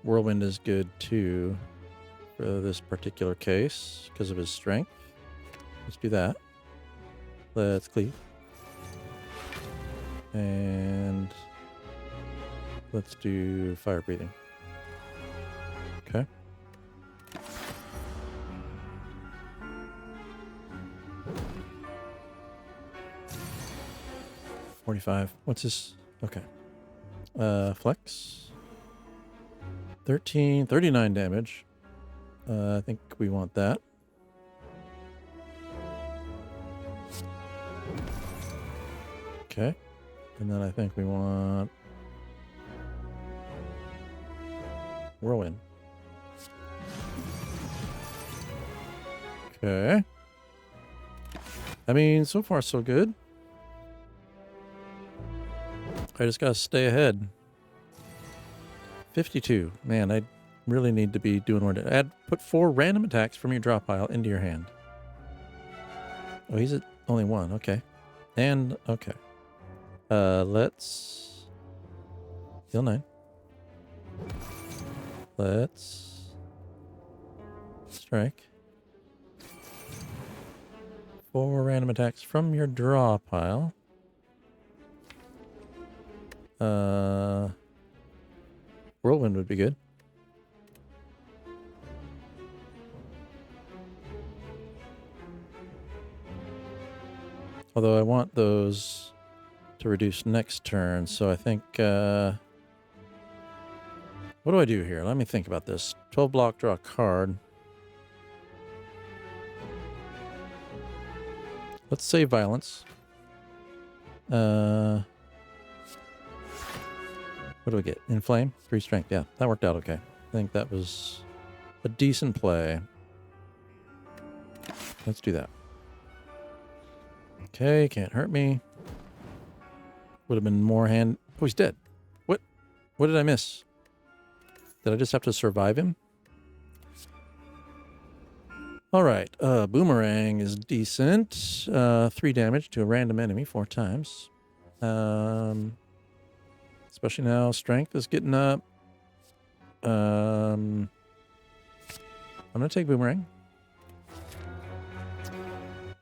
Whirlwind is good too for this particular case because of his strength. Let's do that. Let's cleave. And let's do fire breathing. Okay. $45. What's this? Okay. Flex. 39 damage. I think we want that. Okay. And then I think we want Whirlwind. Okay. I mean, so far so good. I just gotta stay ahead. 52. Man, I really need to be doing more. Put 4 random attacks from your draw pile into your hand. Oh, he's at only 1. Okay. And, okay. Let's heal 9. Let's strike. 4 random attacks from your draw pile. Whirlwind would be good. Although I want those to reduce next turn, so I think, what do I do here? Let me think about this. 12 block, draw a card. Let's save violence. What do we get? Inflame? 3 strength. Yeah, that worked out okay. I think that was a decent play. Let's do that. Okay, can't hurt me. Would have been more hand... Oh, he's dead. What? What did I miss? Did I just have to survive him? All right. Boomerang is decent. 3 damage to a random enemy 4 times. Especially now, strength is getting up. I'm going to take Boomerang.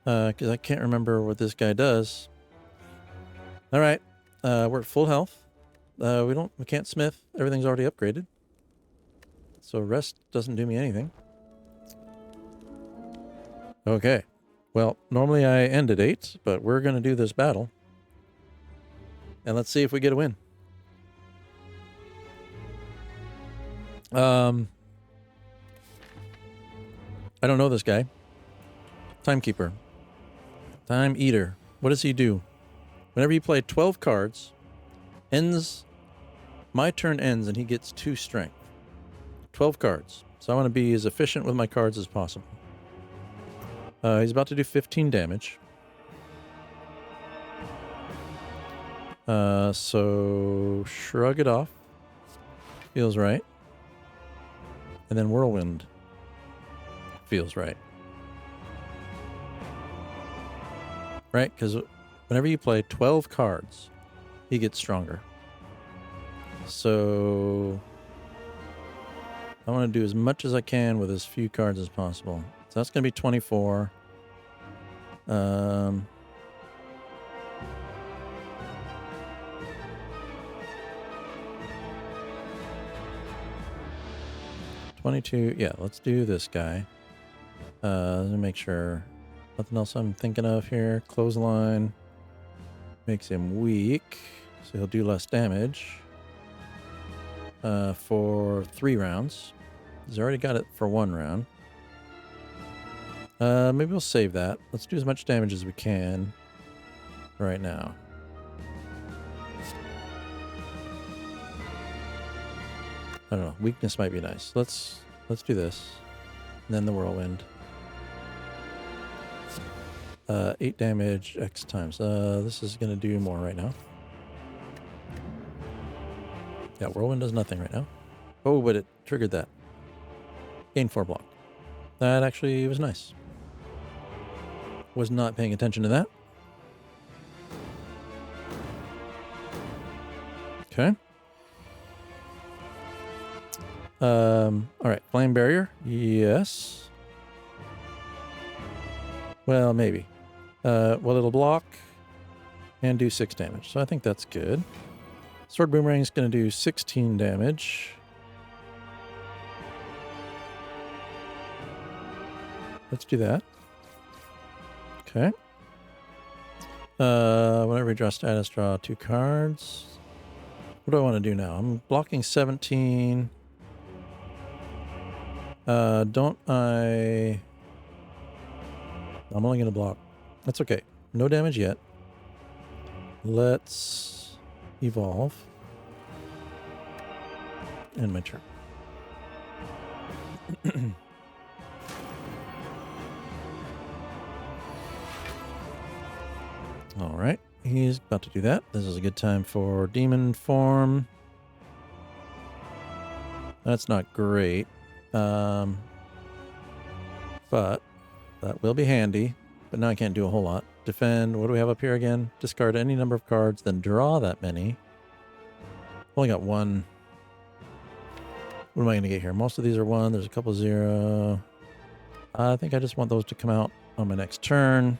Because I can't remember what this guy does. All right. We're at full health. We can't smith. Everything's already upgraded. So rest doesn't do me anything. Okay. Well, normally I end at 8, but we're going to do this battle. And let's see if we get a win. I don't know this guy. Timekeeper. Time Eater. What does he do? Whenever you play 12 cards, my turn ends and he gets 2 strength. 12 cards. So I want to be as efficient with my cards as possible. He's about to do 15 damage. So shrug it off. Feels right. And then Whirlwind. Feels right. Right? Because whenever you play 12 cards, he gets stronger. So I want to do as much as I can with as few cards as possible. So that's going to be 24. 22. Yeah, let's do this guy. Let me make sure. Nothing else I'm thinking of here. Clothesline. Makes him weak. So he'll do less damage. For 3 rounds. He's already got it for 1 round. Maybe we'll save that. Let's do as much damage as we can right now. I don't know. Weakness might be nice. Let's do this. And then the Whirlwind. 8 damage X times. This is going to do more right now. Yeah, Whirlwind does nothing right now. Oh, but it triggered that. Gain 4 block. That actually was nice. Was not paying attention to that. Okay. All right. Flame barrier. Yes. Well, maybe. Well, it'll block and do 6 damage. So I think that's good. Sword Boomerang is going to do 16 damage. Let's do that. Okay. Whenever we draw status, draw 2 cards. What do I want to do now? I'm blocking 17. Don't I... I'm only going to block. That's okay. No damage yet. Let's evolve. End my turn. All right. He's about to do that. This is a good time for demon form. That's not great. But that will be handy. But now I can't do a whole lot. Defend. What do we have up here again? Discard any number of cards, then draw that many. Only got one. What am I going to get here? Most of these are 1. There's a couple 0. I think I just want those to come out on my next turn.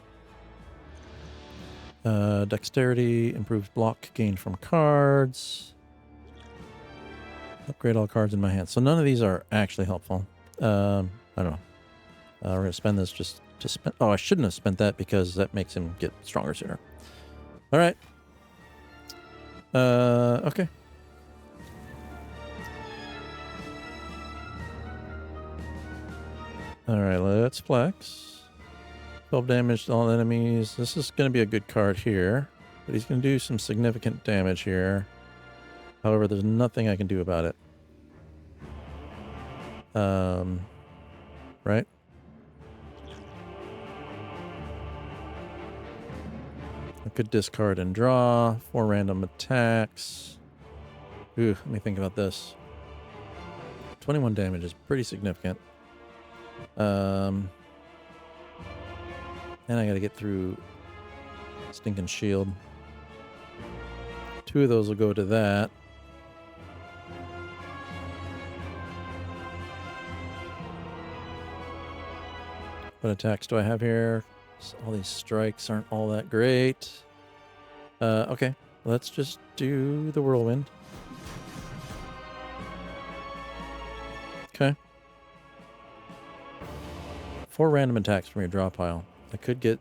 Dexterity, improves block gained from cards. Upgrade all cards in my hand. So none of these are actually helpful. I don't know. We're going to spend this just to spend... Oh, I shouldn't have spent that because that makes him get stronger sooner. All right. Okay. All right, let's flex. 12 damage to all enemies. This is going to be a good card here, but he's going to do some significant damage here. However, there's nothing I can do about it. Right? I could discard and draw. 4 random attacks. Ooh, let me think about this. 21 damage is pretty significant. And I gotta get through stinking shield. 2 of those will go to that. What attacks do I have here? All these strikes aren't all that great. Okay, let's just do the whirlwind. Okay. 4 random attacks from your draw pile. I could get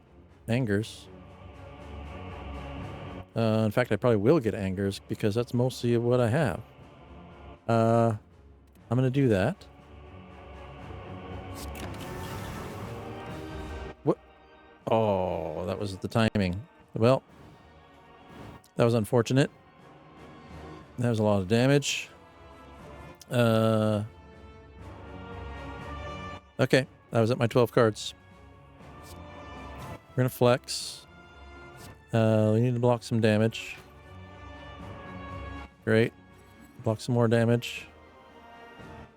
angers. In fact, I probably will get angers because that's mostly what I have. I'm going to do that. What? Oh, that was the timing. Well, that was unfortunate. That was a lot of damage. Okay, that was at my 12 cards. We're going to flex. We need to block some damage. Great. Block some more damage.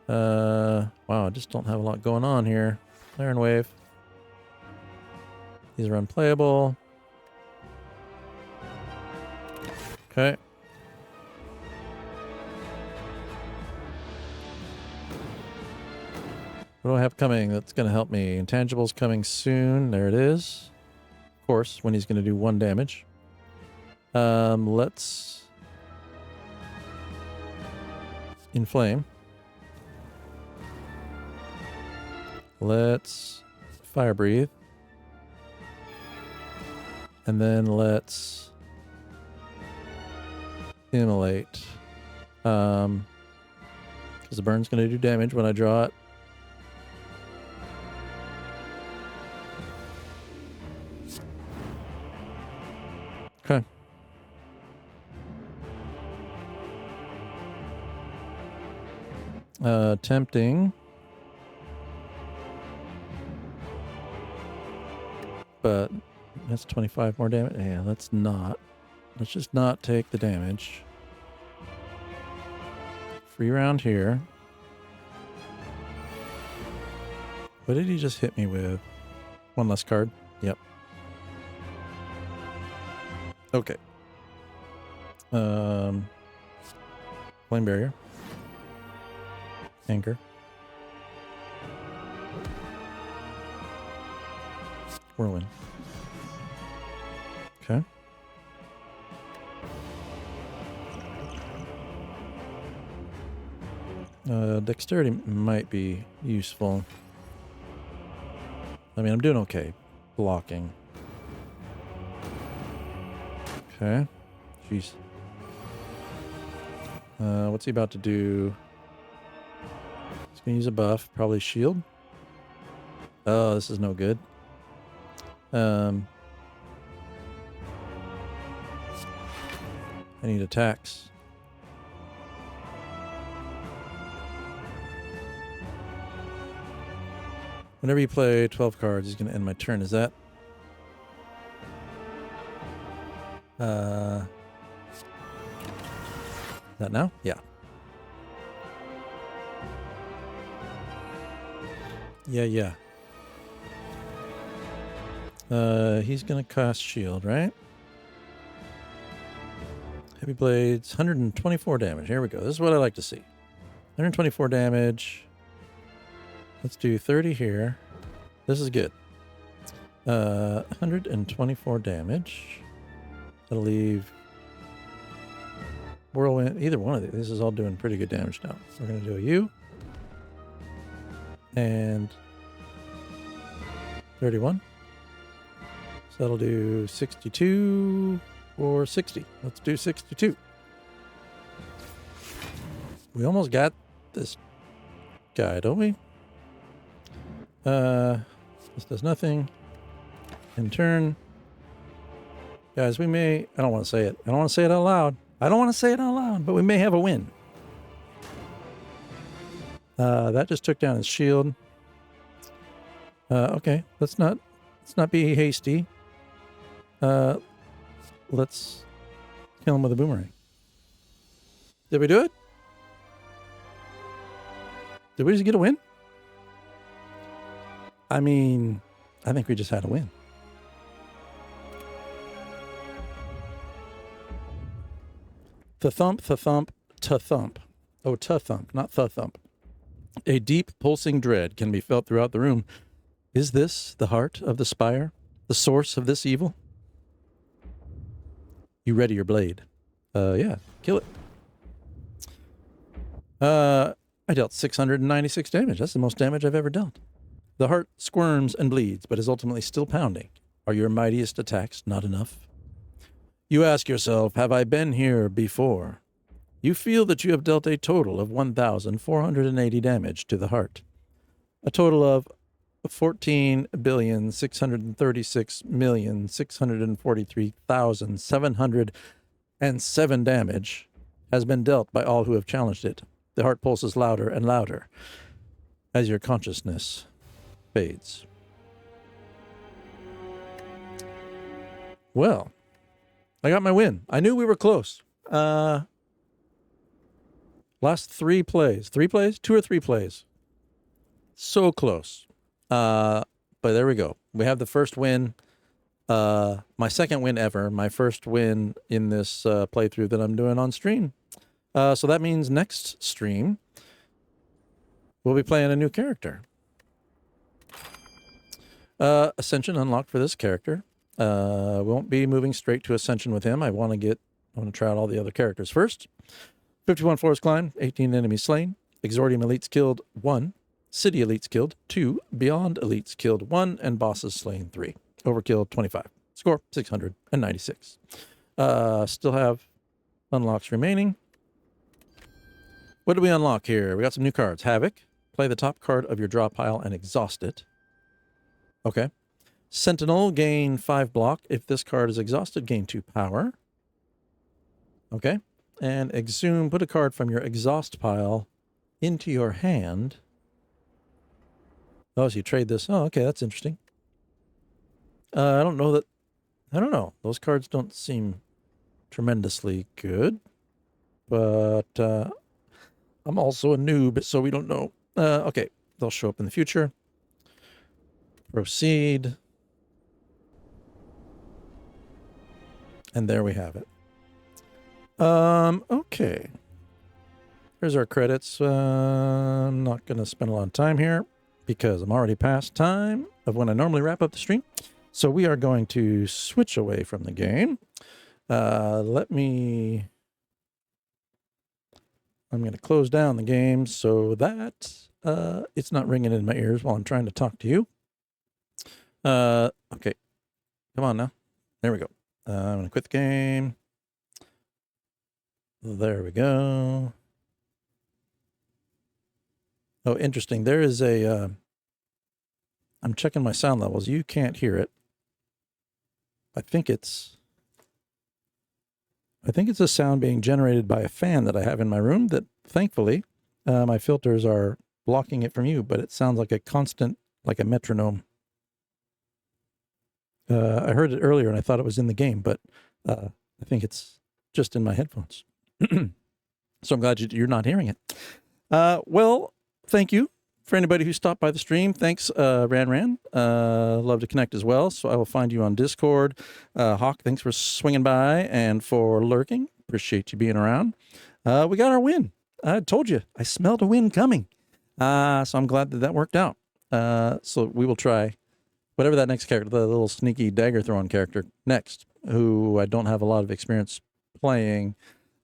Wow, I just don't have a lot going on here. Iron Wave. These are unplayable. Okay. What do I have coming that's going to help me? Intangibles coming soon. There it is. Of course, when he's going to do 1 damage. Let's inflame. Let's fire breathe. And then let's immolate. Because the burn's going to do damage when I draw it. Okay. Tempting. But that's 25 more damage. Yeah, let's just not take the damage. Free round here. What did he just hit me with? 1 less card. Yep. Okay. Flame barrier. Anchor. Whirlwind. Okay. Dexterity might be useful. I mean, I'm doing okay blocking. Okay. Jeez. What's he about to do? He's gonna use a buff, probably shield. Oh, this is no good. I need attacks. Whenever you play 12 cards, he's gonna end my turn. Is that? That now? Yeah. Yeah. He's gonna cast shield, right? Heavy blades, 124 damage. Here we go. This is what I like to see. 124 damage. Let's do 30 here. This is good. 124 damage. That'll leave Whirlwind. Either one of these. This is all doing pretty good damage now. We're gonna do a U. And 31. So that'll do 62 or 60. Let's do 62. We almost got this guy, don't we? This does nothing. In turn. Guys, we may... I don't want to say it. I don't want to say it out loud. But we may have a win. That just took down his shield. Okay, let's not be hasty. Let's kill him with a boomerang. Did we do it? Did we just get a win? I mean, I think we just had a win. Thump, ta-thump. Oh, ta-thump, not the-thump. A deep pulsing dread can be felt throughout the room. Is this the heart of the Spire? The source of this evil? You ready your blade? Yeah, kill it. I dealt 696 damage. That's the most damage I've ever dealt. The heart squirms and bleeds, but is ultimately still pounding. Are your mightiest attacks not enough? You ask yourself, have I been here before? You feel that you have dealt a total of 1,480 damage to the heart. A total of 14,636,643,707 damage has been dealt by all who have challenged it. The heart pulses louder and louder as your consciousness fades. Well, I got my win. I knew we were close. Last 3 plays. 3 plays? 2 or 3 plays. So close. But there we go. We have the first win. My second win ever. My first win in this playthrough that I'm doing on stream. So that means next stream, we'll be playing a new character. Ascension unlocked for this character. Won't be moving straight to Ascension with him. I want to try out all the other characters first. 51 floors climbed, 18 enemies slain. Exordium elites killed 1. City elites killed 2. Beyond elites killed 1. And bosses slain 3. Overkill 25. Score 696. Still have unlocks remaining. What do we unlock here? We got some new cards. Havoc. Play the top card of your draw pile and exhaust it. Okay. Sentinel, gain 5 block. If this card is exhausted, gain 2 power. Okay. And exhume, put a card from your exhaust pile into your hand. Oh, so you trade this. Oh, okay, that's interesting. I don't know. Those cards don't seem tremendously good. But I'm also a noob, so we don't know. Okay, they'll show up in the future. Proceed. And there we have it. Okay. Here's our credits. I'm not going to spend a lot of time here because I'm already past time of when I normally wrap up the stream. So we are going to switch away from the game. I'm going to close down the game so that it's not ringing in my ears while I'm trying to talk to you. Okay. Come on now. There we go. I'm going to quit the game. There we go. Oh, interesting. There is a, I'm checking my sound levels. You can't hear it. I think it's a sound being generated by a fan that I have in my room that thankfully my filters are blocking it from you, but it sounds like a constant, like a metronome. I heard it earlier and I thought it was in the game, but I think it's just in my headphones. So I'm glad you're not hearing it. Well, thank you for anybody who stopped by the stream. Thanks, Ran. Love to connect as well. So I will find you on Discord. Hawk, thanks for swinging by and for lurking. Appreciate you being around. We got our win. I told you, I smelled a win coming. So I'm glad that worked out. So we will try whatever that next character, the little sneaky dagger throwing character next, who I don't have a lot of experience playing.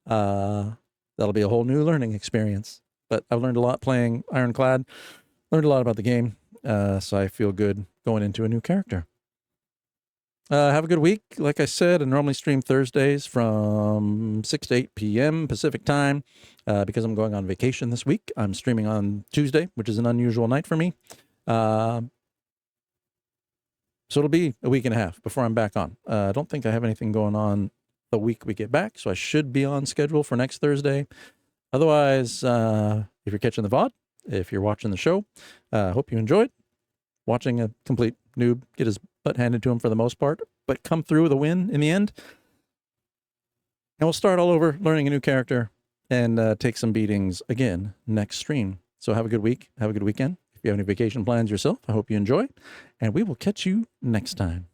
That'll be a whole new learning experience. But I've learned a lot playing Ironclad, learned a lot about the game, so I feel good going into a new character. Have a good week. Like I said, I normally stream Thursdays from 6 to 8 p.m. Pacific time. Because I'm going on vacation this week, I'm streaming on Tuesday, which is an unusual night for me. So it'll be a week and a half before I'm back on. I don't think I have anything going on the week we get back, so I should be on schedule for next Thursday. Otherwise, if you're catching the VOD, if you're watching the show, hope you enjoyed watching a complete noob get his butt handed to him for the most part, but come through with a win in the end. And we'll start all over learning a new character and take some beatings again next stream. So have a good week. Have a good weekend. If you have any vacation plans yourself, I hope you enjoy. And we will catch you next time.